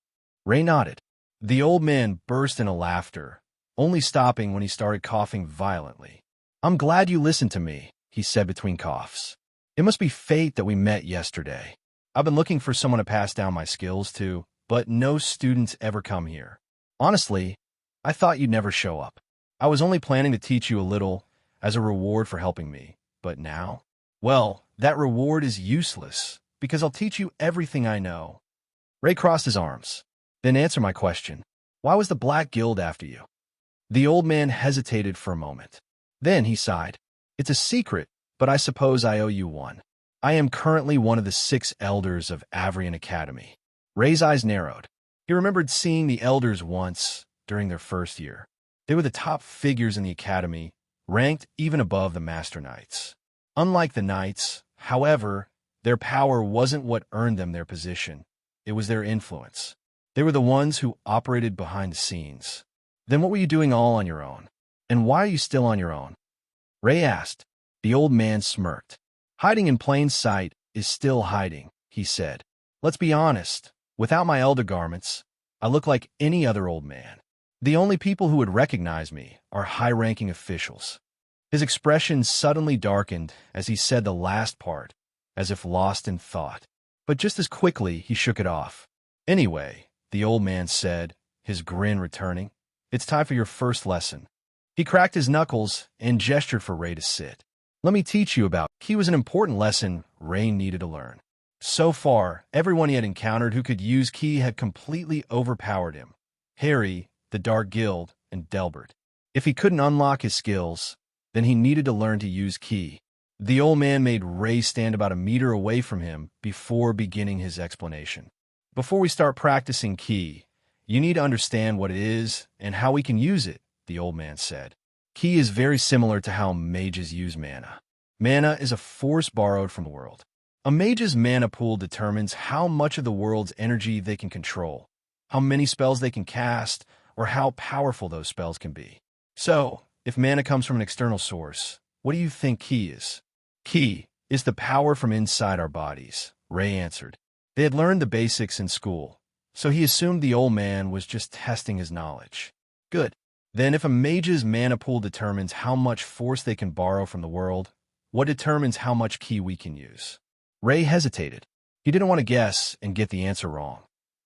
Ray nodded. The old man burst into laughter, only stopping when he started coughing violently. "I'm glad you listened to me," he said between coughs. "It must be fate that we met yesterday. I've been looking for someone to pass down my skills to, but no students ever come here. Honestly, I thought you'd never show up. I was only planning to teach you a little as a reward for helping me, but now? Well, that reward is useless, because I'll teach you everything I know." Ray crossed his arms. "Then answer my question. Why was the Black Guild after you?" The old man hesitated for a moment. Then he sighed. "It's a secret, but I suppose I owe you one. I am currently one of the 6 elders of Avrian Academy." Ray's eyes narrowed. He remembered seeing the elders once during their first year. They were the top figures in the academy, ranked even above the Master Knights. Unlike the Knights, however, their power wasn't what earned them their position. It was their influence. They were the ones who operated behind the scenes. "Then what were you doing all on your own? And why are you still on your own?" Ray asked. The old man smirked. "Hiding in plain sight is still hiding," he said. "Let's be honest. Without my elder garments, I look like any other old man. The only people who would recognize me are high-ranking officials." His expression suddenly darkened as he said the last part, as if lost in thought. But just as quickly, he shook it off. "Anyway," the old man said, his grin returning, "it's time for your first lesson." He cracked his knuckles and gestured for Ray to sit. "Let me teach you about." He was an important lesson Ray needed to learn. So far, everyone he had encountered who could use ki had completely overpowered him. Harry, the Dark Guild, and Delbert. If he couldn't unlock his skills, then he needed to learn to use ki. The old man made Ray stand about a meter away from him before beginning his explanation. Before we start practicing ki, you need to understand what it is and how we can use it, the old man said. Ki is very similar to how mages use mana. Mana is a force borrowed from the world. A mage's mana pool determines how much of the world's energy they can control, how many spells they can cast, or how powerful those spells can be. So, if mana comes from an external source, what do you think ki is? Ki is the power from inside our bodies, Ray answered. They had learned the basics in school, so he assumed the old man was just testing his knowledge. Good. Then if a mage's mana pool determines how much force they can borrow from the world, what determines how much ki we can use? Ray hesitated. He didn't want to guess and get the answer wrong.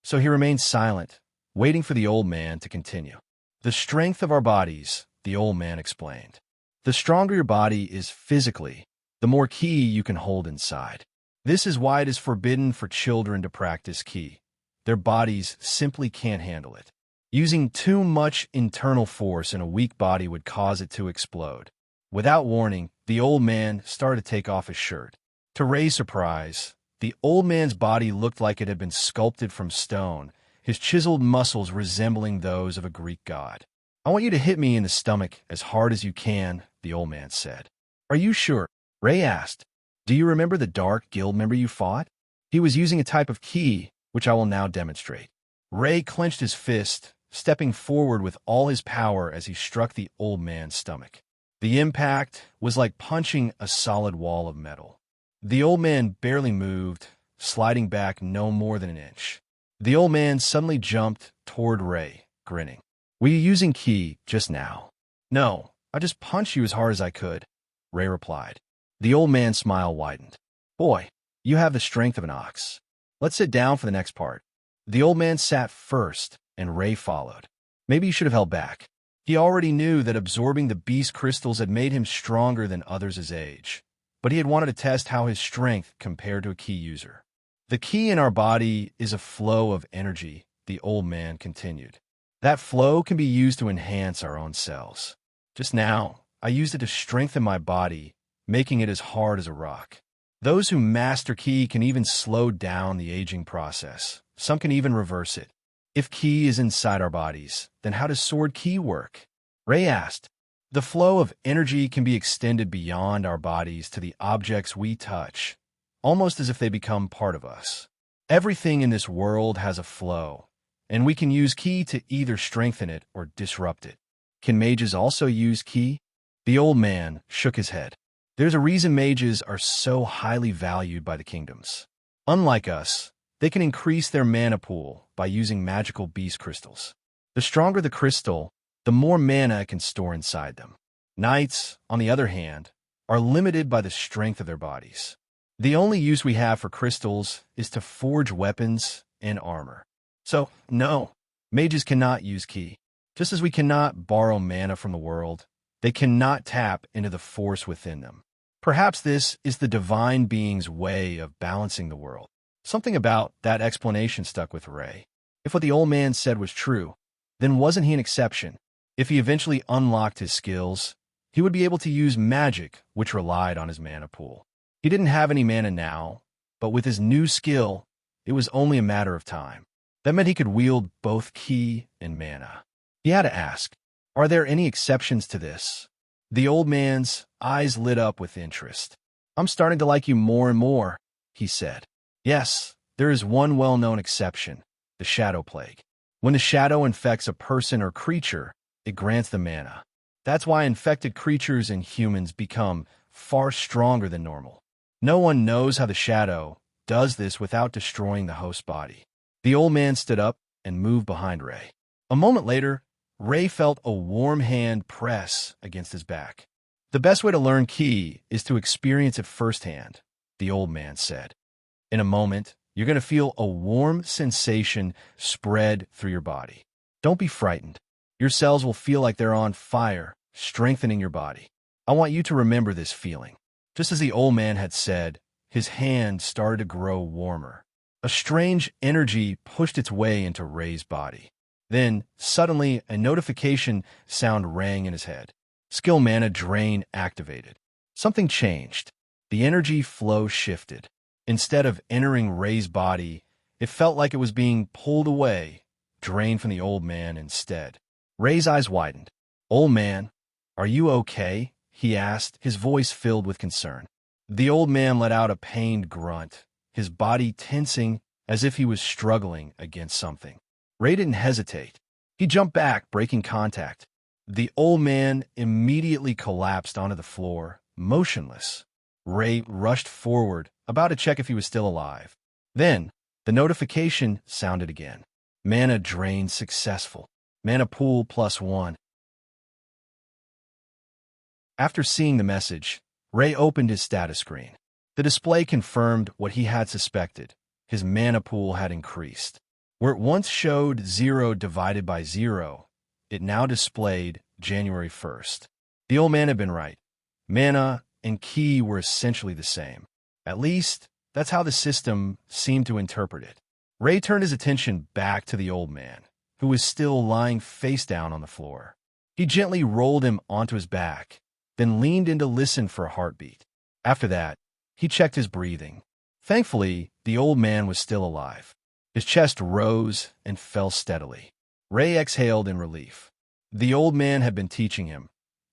So he remained silent, waiting for the old man to continue. The strength of our bodies, the old man explained. The stronger your body is physically, the more ki you can hold inside. This is why it is forbidden for children to practice ki. Their bodies simply can't handle it. Using too much internal force in a weak body would cause it to explode. Without warning, the old man started to take off his shirt. To Ray's surprise, the old man's body looked like it had been sculpted from stone, his chiseled muscles resembling those of a Greek god. I want you to hit me in the stomach as hard as you can, the old man said. Are you sure? Ray asked. Do you remember the dark guild member you fought? He was using a type of ki, which I will now demonstrate. Ray clenched his fist, stepping forward with all his power as he struck the old man's stomach. The impact was like punching a solid wall of metal. The old man barely moved, sliding back no more than an inch. The old man suddenly jumped toward Ray, grinning. Were you using ki just now? No, I just punched you as hard as I could, Ray replied. The old man's smile widened. Boy, you have the strength of an ox. Let's sit down for the next part. The old man sat first, and Ray followed. Maybe he should have held back. He already knew that absorbing the beast crystals had made him stronger than others his age, but he had wanted to test how his strength compared to a ki user. The ki in our body is a flow of energy, the old man continued. That flow can be used to enhance our own cells. Just now, I used it to strengthen my body, making it as hard as a rock. Those who master ki can even slow down the aging process. Some can even reverse it. If ki is inside our bodies, then how does soared ki work? Ray asked. The flow of energy can be extended beyond our bodies to the objects we touch, almost as if they become part of us. Everything in this world has a flow, and we can use ki to either strengthen it or disrupt it. Can mages also use ki? The old man shook his head. There's a reason mages are so highly valued by the kingdoms. Unlike us, they can increase their mana pool by using magical beast crystals. The stronger the crystal, the more mana it can store inside them. Knights, on the other hand, are limited by the strength of their bodies. The only use we have for crystals is to forge weapons and armor. So, no, mages cannot use ki. Just as we cannot borrow mana from the world, they cannot tap into the force within them. Perhaps this is the divine being's way of balancing the world. Something about that explanation stuck with Ray. If what the old man said was true, then wasn't he an exception? If he eventually unlocked his skills, he would be able to use magic, which relied on his mana pool. He didn't have any mana now, but with his new skill, it was only a matter of time. That meant he could wield both ki and mana. He had to ask, are there any exceptions to this? The old man's eyes lit up with interest. I'm starting to like you more and more, he said. Yes, there is one well-known exception, the shadow plague. When the shadow infects a person or creature, it grants them mana. That's why infected creatures and humans become far stronger than normal. No one knows how the shadow does this without destroying the host body. The old man stood up and moved behind Ray. A moment later, Ray felt a warm hand press against his back. The best way to learn ki is to experience it firsthand, the old man said. In a moment, you're going to feel a warm sensation spread through your body. Don't be frightened. Your cells will feel like they're on fire, strengthening your body. I want you to remember this feeling. Just as the old man had said, his hand started to grow warmer. A strange energy pushed its way into Ray's body. Then, suddenly, a notification sound rang in his head. Skill mana drain activated. Something changed. The energy flow shifted. Instead of entering Ray's body, It felt like it was being pulled away, drained from the old man instead. Ray's eyes widened. "Old man, are you okay?" he asked, his voice filled with concern. The old man let out a pained grunt, his body tensing as if he was struggling against something. Ray didn't hesitate. He jumped back, breaking contact. The old man immediately collapsed onto the floor, motionless. Ray rushed forward, about to check if he was still alive. Then, the notification sounded again. Mana drain successful. Mana pool +1. After seeing the message, Ray opened his status screen. The display confirmed what he had suspected. His mana pool had increased. Where it once showed 0 divided by 0, it now displayed January 1st. The old man had been right. Mana and ki were essentially the same. At least, that's how the system seemed to interpret it. Ray turned his attention back to the old man, who was still lying face down on the floor. He gently rolled him onto his back, then leaned in to listen for a heartbeat. After that, he checked his breathing. Thankfully, the old man was still alive. His chest rose and fell steadily. Ray exhaled in relief. The old man had been teaching him.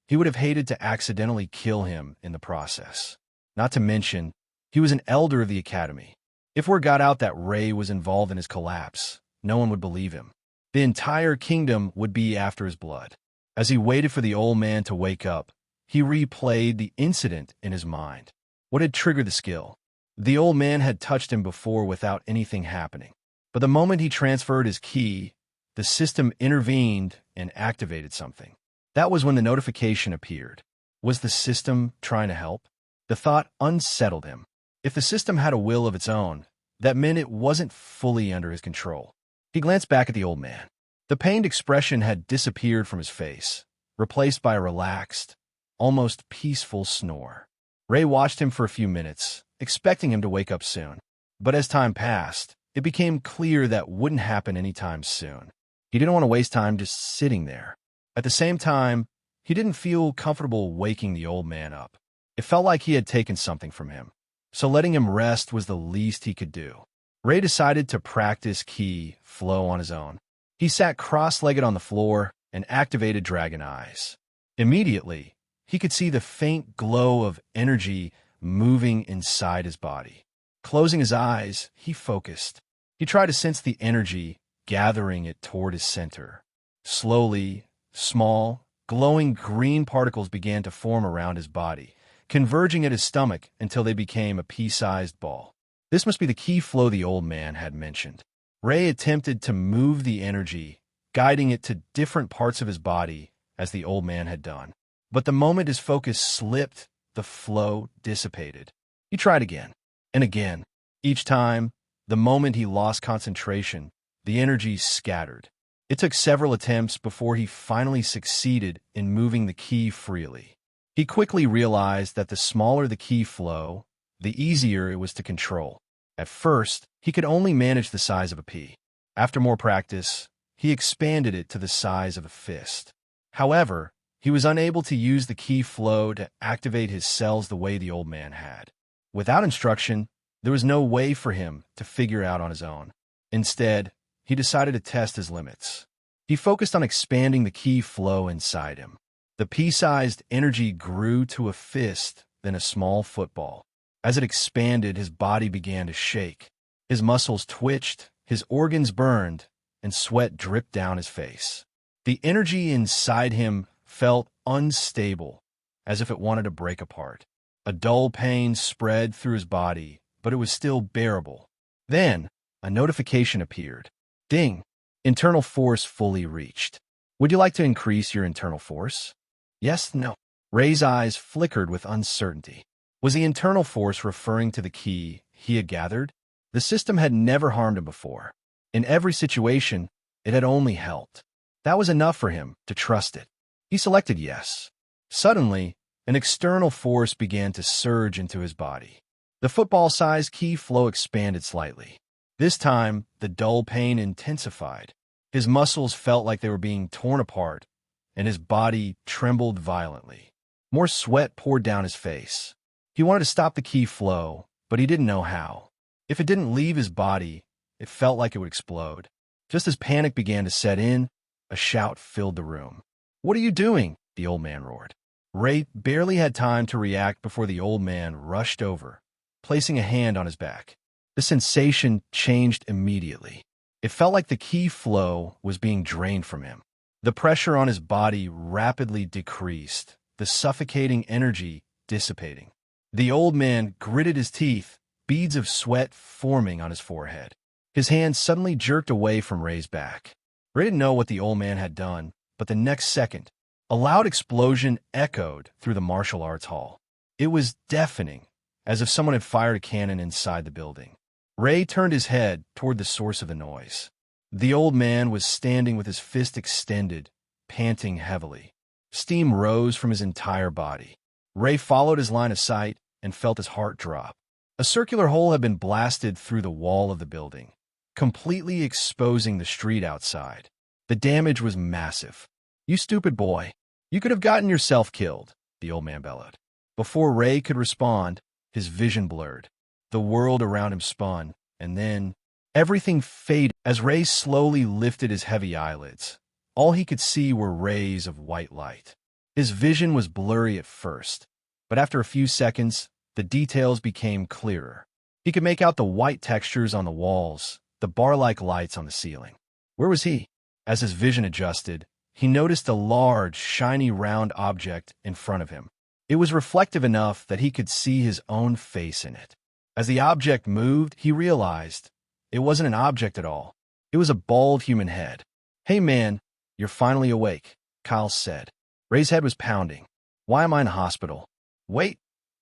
He would have hated to accidentally kill him in the process. Not to mention, he was an elder of the academy. If word got out that Ray was involved in his collapse, no one would believe him. The entire kingdom would be after his blood. As he waited for the old man to wake up, he replayed the incident in his mind. What had triggered the skill? The old man had touched him before without anything happening. But the moment he transferred his ki, the system intervened and activated something. That was when the notification appeared. Was the system trying to help? The thought unsettled him. If the system had a will of its own, that meant it wasn't fully under his control. He glanced back at the old man. The pained expression had disappeared from his face, replaced by a relaxed, almost peaceful snore. Ray watched him for a few minutes, expecting him to wake up soon. But as time passed, it became clear that wouldn't happen anytime soon. He didn't want to waste time just sitting there. At the same time, he didn't feel comfortable waking the old man up. It felt like he had taken something from him. So letting him rest was the least he could do. Ray decided to practice ki flow on his own. He sat cross-legged on the floor and activated Dragon Eyes. Immediately, he could see the faint glow of energy moving inside his body. Closing his eyes, he focused. He tried to sense the energy, gathering it toward his center. Slowly, small, glowing green particles began to form around his body, converging at his stomach until they became a pea-sized ball. This must be the ki flow the old man had mentioned. Ray attempted to move the energy, guiding it to different parts of his body, as the old man had done. But the moment his focus slipped, the flow dissipated. He tried again, and again. Each time, the moment he lost concentration, the energy scattered. It took several attempts before he finally succeeded in moving the ki freely. He quickly realized that the smaller the ki flow, the easier it was to control. At first, he could only manage the size of a pea. After more practice, he expanded it to the size of a fist. However, he was unable to use the ki flow to activate his cells the way the old man had. Without instruction, there was no way for him to figure out on his own. Instead, he decided to test his limits. He focused on expanding the ki flow inside him. The pea-sized energy grew to a fist, then a small football. As it expanded, his body began to shake. His muscles twitched, his organs burned, and sweat dripped down his face. The energy inside him felt unstable, as if it wanted to break apart. A dull pain spread through his body, but it was still bearable. Then, a notification appeared. Ding! Internal force fully reached. Would you like to increase your internal force? Yes, no. Ray's eyes flickered with uncertainty. Was the internal force referring to the ki he had gathered? The system had never harmed him before. In every situation, it had only helped. That was enough for him to trust it. He selected yes. Suddenly, an external force began to surge into his body. The football-sized ki flow expanded slightly. This time, the dull pain intensified. His muscles felt like they were being torn apart, and his body trembled violently. More sweat poured down his face. He wanted to stop the ki flow, but he didn't know how. If it didn't leave his body, It felt like it would explode. Just as panic began to set in, a shout filled the room. "What are you doing?" the old man roared. Ray barely had time to react before the old man rushed over, placing a hand on his back. The sensation changed immediately. It felt like the ki flow was being drained from him. The pressure on his body rapidly decreased, the suffocating energy dissipating. The old man gritted his teeth, beads of sweat forming on his forehead. His hand suddenly jerked away from Ray's back. Ray didn't know what the old man had done, but the next second, a loud explosion echoed through the martial arts hall. It was deafening, as if someone had fired a cannon inside the building. Ray turned his head toward the source of the noise. The old man was standing with his fist extended, panting heavily. Steam rose from his entire body. Ray followed his line of sight and felt his heart drop. A circular hole had been blasted through the wall of the building, completely exposing the street outside. The damage was massive. "You stupid boy. You could have gotten yourself killed," the old man bellowed. Before Ray could respond, his vision blurred. The world around him spun, and then everything faded as Ray slowly lifted his heavy eyelids. All he could see were rays of white light. His vision was blurry at first, but after a few seconds, the details became clearer. He could make out the white textures on the walls, the bar-like lights on the ceiling. Where was he? As his vision adjusted, he noticed a large, shiny round object in front of him. It was reflective enough that he could see his own face in it. As the object moved, he realized it wasn't an object at all. It was a bald human head. "Hey man, you're finally awake," Kyle said. Ray's head was pounding. "Why am I in the hospital?" "Wait,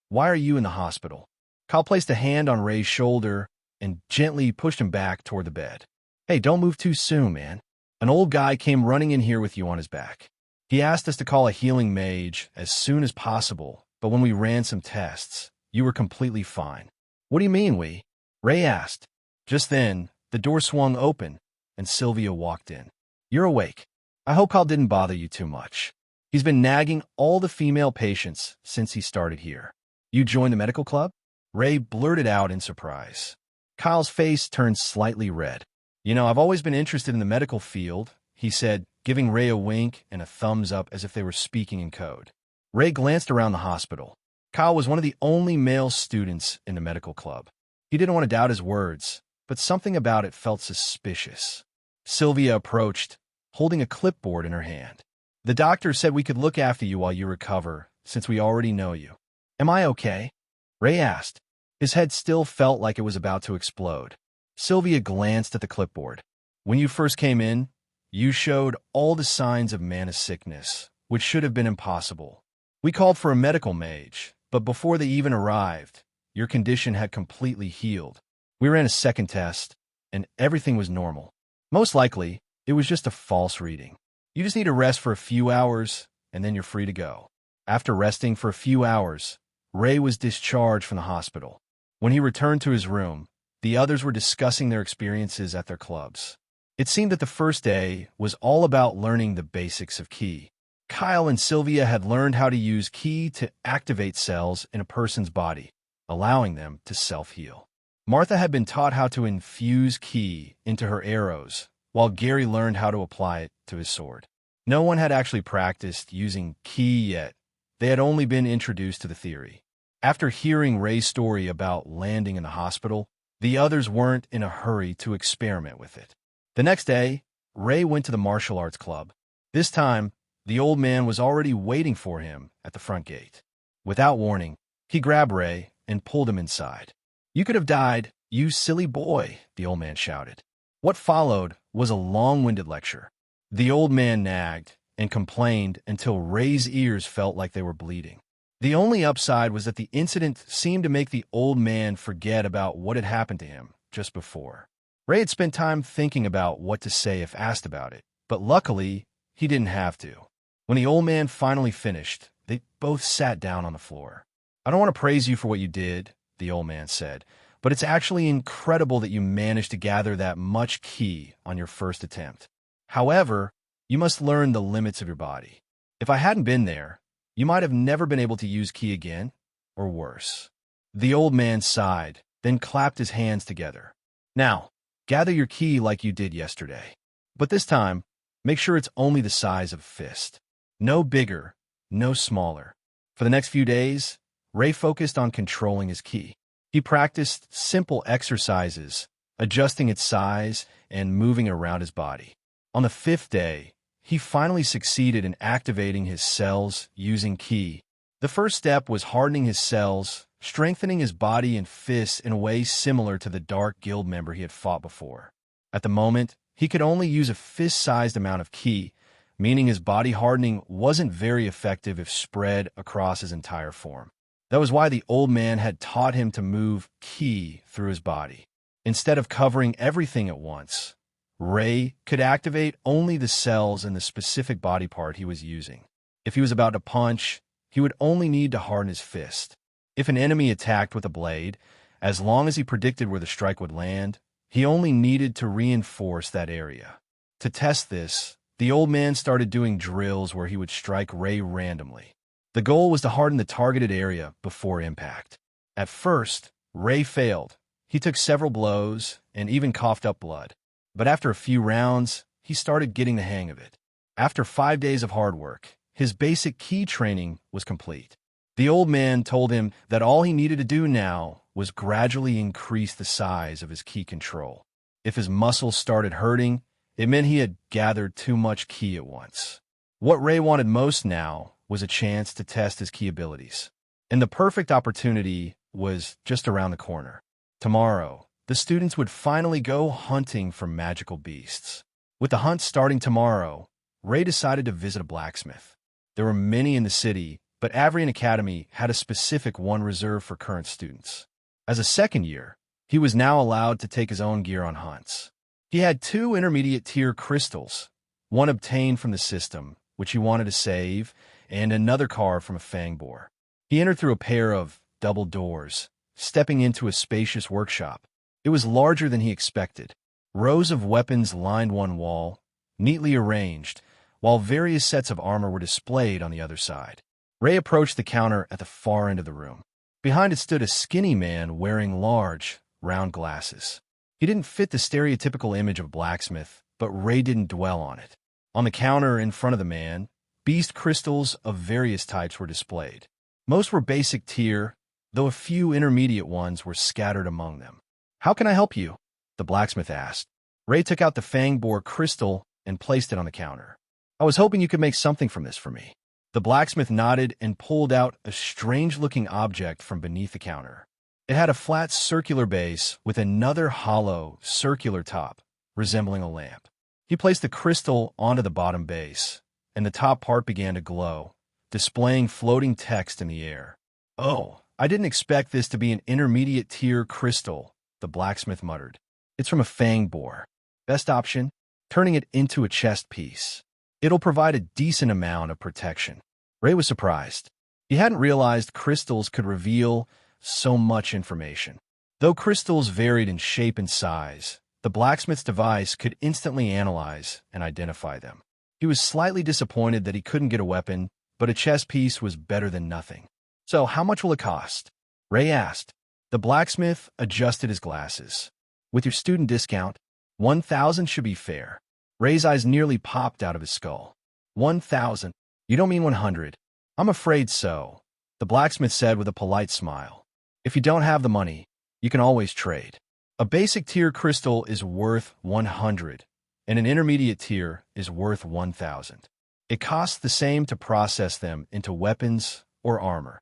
why are you in the hospital?" Kyle placed a hand on Ray's shoulder and gently pushed him back toward the bed. "Hey, don't move too soon, man. An old guy came running in here with you on his back. He asked us to call a healing mage as soon as possible, but when we ran some tests, you were completely fine." "What do you mean, we?" Ray asked. Just then, the door swung open, and Sylvia walked in. "You're awake. I hope Kyle didn't bother you too much. He's been nagging all the female patients since he started here. You joined the medical club?" Ray blurted out in surprise. Kyle's face turned slightly red. I've always been interested in the medical field," he said, giving Ray a wink and a thumbs up as if they were speaking in code. Ray glanced around the hospital. Kyle was one of the only male students in the medical club. He didn't want to doubt his words, but something about it felt suspicious. Sylvia approached, holding a clipboard in her hand. "The doctor said we could look after you while you recover, since we already know you." "Am I okay?" Ray asked. His head still felt like it was about to explode. Sylvia glanced at the clipboard. "When you first came in, you showed all the signs of mana sickness, which should have been impossible. We called for a medical mage, but before they even arrived, your condition had completely healed. We ran a second test, and everything was normal. Most likely, it was just a false reading. You just need to rest for a few hours, and then you're free to go." After resting for a few hours, Ray was discharged from the hospital. When he returned to his room, the others were discussing their experiences at their clubs. It seemed that the first day was all about learning the basics of ki. Kyle and Sylvia had learned how to use ki to activate cells in a person's body, allowing them to self-heal. Martha had been taught how to infuse ki into her arrows, while Gary learned how to apply it to his sword. No one had actually practiced using ki yet. They had only been introduced to the theory. After hearing Ray's story about landing in the hospital, the others weren't in a hurry to experiment with it. The next day, Ray went to the martial arts club. This time, the old man was already waiting for him at the front gate. Without warning, he grabbed Ray and pulled him inside. "You could have died, you silly boy," the old man shouted. What followed was a long-winded lecture. The old man nagged and complained until Ray's ears felt like they were bleeding. The only upside was that the incident seemed to make the old man forget about what had happened to him just before. Ray had spent time thinking about what to say if asked about it, but luckily, he didn't have to. When the old man finally finished, they both sat down on the floor. "I don't want to praise you for what you did," the old man said, "but it's actually incredible that you managed to gather that much ki on your first attempt. However, you must learn the limits of your body. If I hadn't been there, you might have never been able to use ki again, or worse." The old man sighed, then clapped his hands together. "Now, Gather your key like you did yesterday. But this time, make sure it's only the size of a fist. No bigger, no smaller. For the next few days, Ray focused on controlling his ki. He practiced simple exercises, adjusting its size and moving around his body. On the 5th day, he finally succeeded in activating his cells using ki. The first step was hardening his cells, strengthening his body and fists in a way similar to the dark guild member he had fought before. At the moment, he could only use a fist-sized amount of ki, meaning his body hardening wasn't very effective if spread across his entire form. That was why the old man had taught him to move ki through his body. Instead of covering everything at once, Ray could activate only the cells in the specific body part he was using. If he was about to punch, he would only need to harden his fist. If an enemy attacked with a blade, as long as he predicted where the strike would land, he only needed to reinforce that area. To test this, the old man started doing drills where he would strike Ray randomly. The goal was to harden the targeted area before impact. At first, Ray failed. He took several blows and even coughed up blood. But after a few rounds, he started getting the hang of it. After 5 days of hard work, his basic ki training was complete. The old man told him that all he needed to do now was gradually increase the size of his ki control. If his muscles started hurting, it meant he had gathered too much ki at once. What Ray wanted most now was a chance to test his ki abilities. And the perfect opportunity was just around the corner. Tomorrow, the students would finally go hunting for magical beasts. With the hunt starting tomorrow, Ray decided to visit a blacksmith. There were many in the city, but Avrian Academy had a specific one reserved for current students. As a second year, he was now allowed to take his own gear on hunts. He had 2 intermediate-tier crystals, one obtained from the system, which he wanted to save, and another carved from a fang boar. He entered through a pair of double doors, stepping into a spacious workshop. It was larger than he expected. Rows of weapons lined one wall, neatly arranged, while various sets of armor were displayed on the other side. Ray approached the counter at the far end of the room. Behind it stood a skinny man wearing large, round glasses. He didn't fit the stereotypical image of a blacksmith, but Ray didn't dwell on it. On the counter in front of the man, beast crystals of various types were displayed. Most were basic tier, though a few intermediate ones were scattered among them. "How can I help you?" the blacksmith asked. Ray took out the fang boar crystal and placed it on the counter. "I was hoping you could make something from this for me." The blacksmith nodded and pulled out a strange-looking object from beneath the counter. It had a flat circular base with another hollow, circular top, resembling a lamp. He placed the crystal onto the bottom base, and the top part began to glow, displaying floating text in the air. "Oh, I didn't expect this to be an intermediate-tier crystal," the blacksmith muttered. "It's from a fang boar. Best option? Turning it into a chest piece. It'll provide a decent amount of protection." Ray was surprised. He hadn't realized crystals could reveal so much information. Though crystals varied in shape and size, the blacksmith's device could instantly analyze and identify them. He was slightly disappointed that he couldn't get a weapon, but a chest piece was better than nothing. "So how much will it cost?" Ray asked. The blacksmith adjusted his glasses. "With your student discount, 1,000 should be fair." Ray's eyes nearly popped out of his skull. 1,000? You don't mean 100? "I'm afraid so," the blacksmith said with a polite smile. "If you don't have the money, you can always trade. A basic tier crystal is worth 100, and an intermediate tier is worth 1,000. It costs the same to process them into weapons or armor."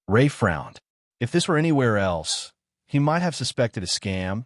Ray frowned. If this were anywhere else, he might have suspected a scam,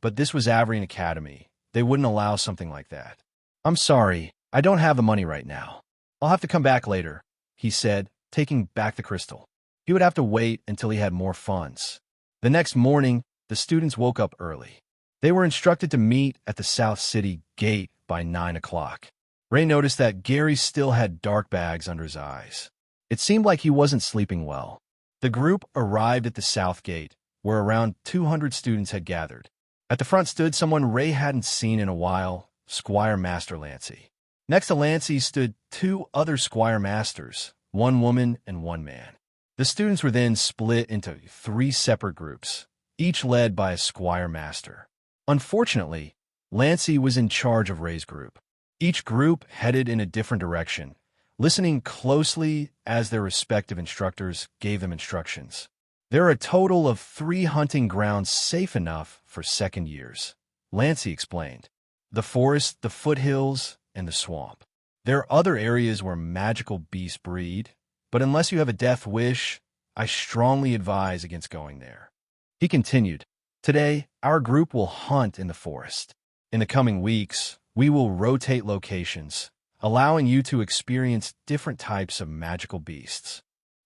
but this was Avrian Academy. They wouldn't allow something like that. "I'm sorry, I don't have the money right now. I'll have to come back later," he said, taking back the crystal. He would have to wait until he had more funds. The next morning, the students woke up early. They were instructed to meet at the South City gate by 9 o'clock. Ray noticed that Gary still had dark bags under his eyes. It seemed like he wasn't sleeping well. The group arrived at the South Gate, where around 200 students had gathered. At the front stood someone Ray hadn't seen in a while, Squire Master Lancey. Next to Lancey stood 2 other Squire Masters, 1 woman and 1 man. The students were then split into 3 separate groups, each led by a Squire Master. Unfortunately, Lancey was in charge of Ray's group. Each group headed in a different direction, listening closely as their respective instructors gave them instructions. There are a total of 3 hunting grounds safe enough for second years, Lancey explained. The forest, the foothills, and the swamp. There are other areas where magical beasts breed, but unless you have a death wish, I strongly advise against going there. He continued, today, our group will hunt in the forest. In the coming weeks, we will rotate locations, allowing you to experience different types of magical beasts.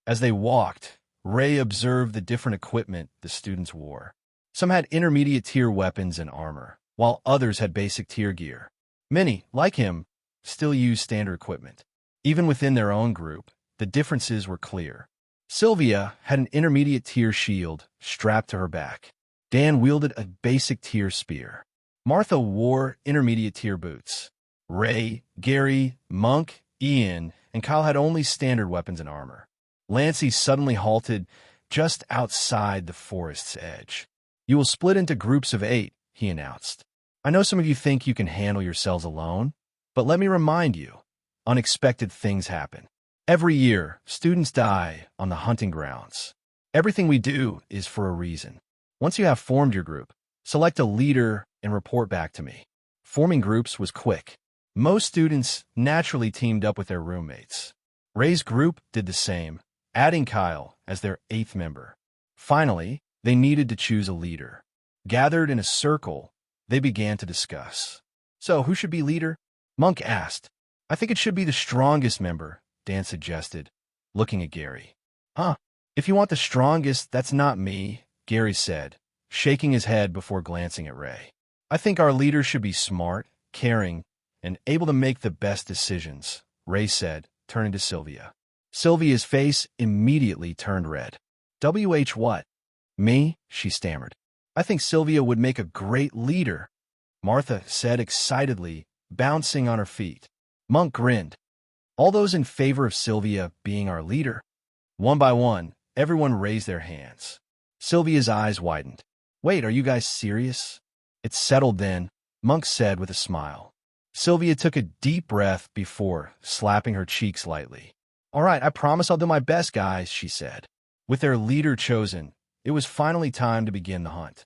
As they walked, Ray observed the different equipment the students wore. Some had intermediate tier weapons and armor, while others had basic tier gear. Many, like him, still used standard equipment. Even within their own group, the differences were clear. Sylvia had an intermediate tier shield strapped to her back. Dan wielded a basic tier spear. Martha wore intermediate tier boots. Ray, Gary, Monk, Ian, and Kyle had only standard weapons and armor. Lancey suddenly halted just outside the forest's edge. You will split into groups of 8, he announced. I know some of you think you can handle yourselves alone, but let me remind you, unexpected things happen. Every year, students die on the hunting grounds. Everything we do is for a reason. Once you have formed your group, select a leader and report back to me. Forming groups was quick. Most students naturally teamed up with their roommates. Ray's group did the same, adding Kyle as their 8th member. Finally, they needed to choose a leader. Gathered in a circle, they began to discuss. So, who should be leader? Monk asked. I think it should be the strongest member, Dan suggested, looking at Gary. If you want the strongest, that's not me, Gary said, shaking his head before glancing at Ray. I think our leader should be smart, caring, and able to make the best decisions, Ray said, turning to Sylvia. Sylvia's face immediately turned red. WH what? Me? She stammered. I think Sylvia would make a great leader, Martha said excitedly, bouncing on her feet. Monk grinned. All those in favor of Sylvia being our leader? One by one, everyone raised their hands. Sylvia's eyes widened. Wait, are you guys serious? It's settled then, Monk said with a smile. Sylvia took a deep breath before slapping her cheeks lightly. All right, I promise I'll do my best, guys, she said. With their leader chosen, it was finally time to begin the hunt.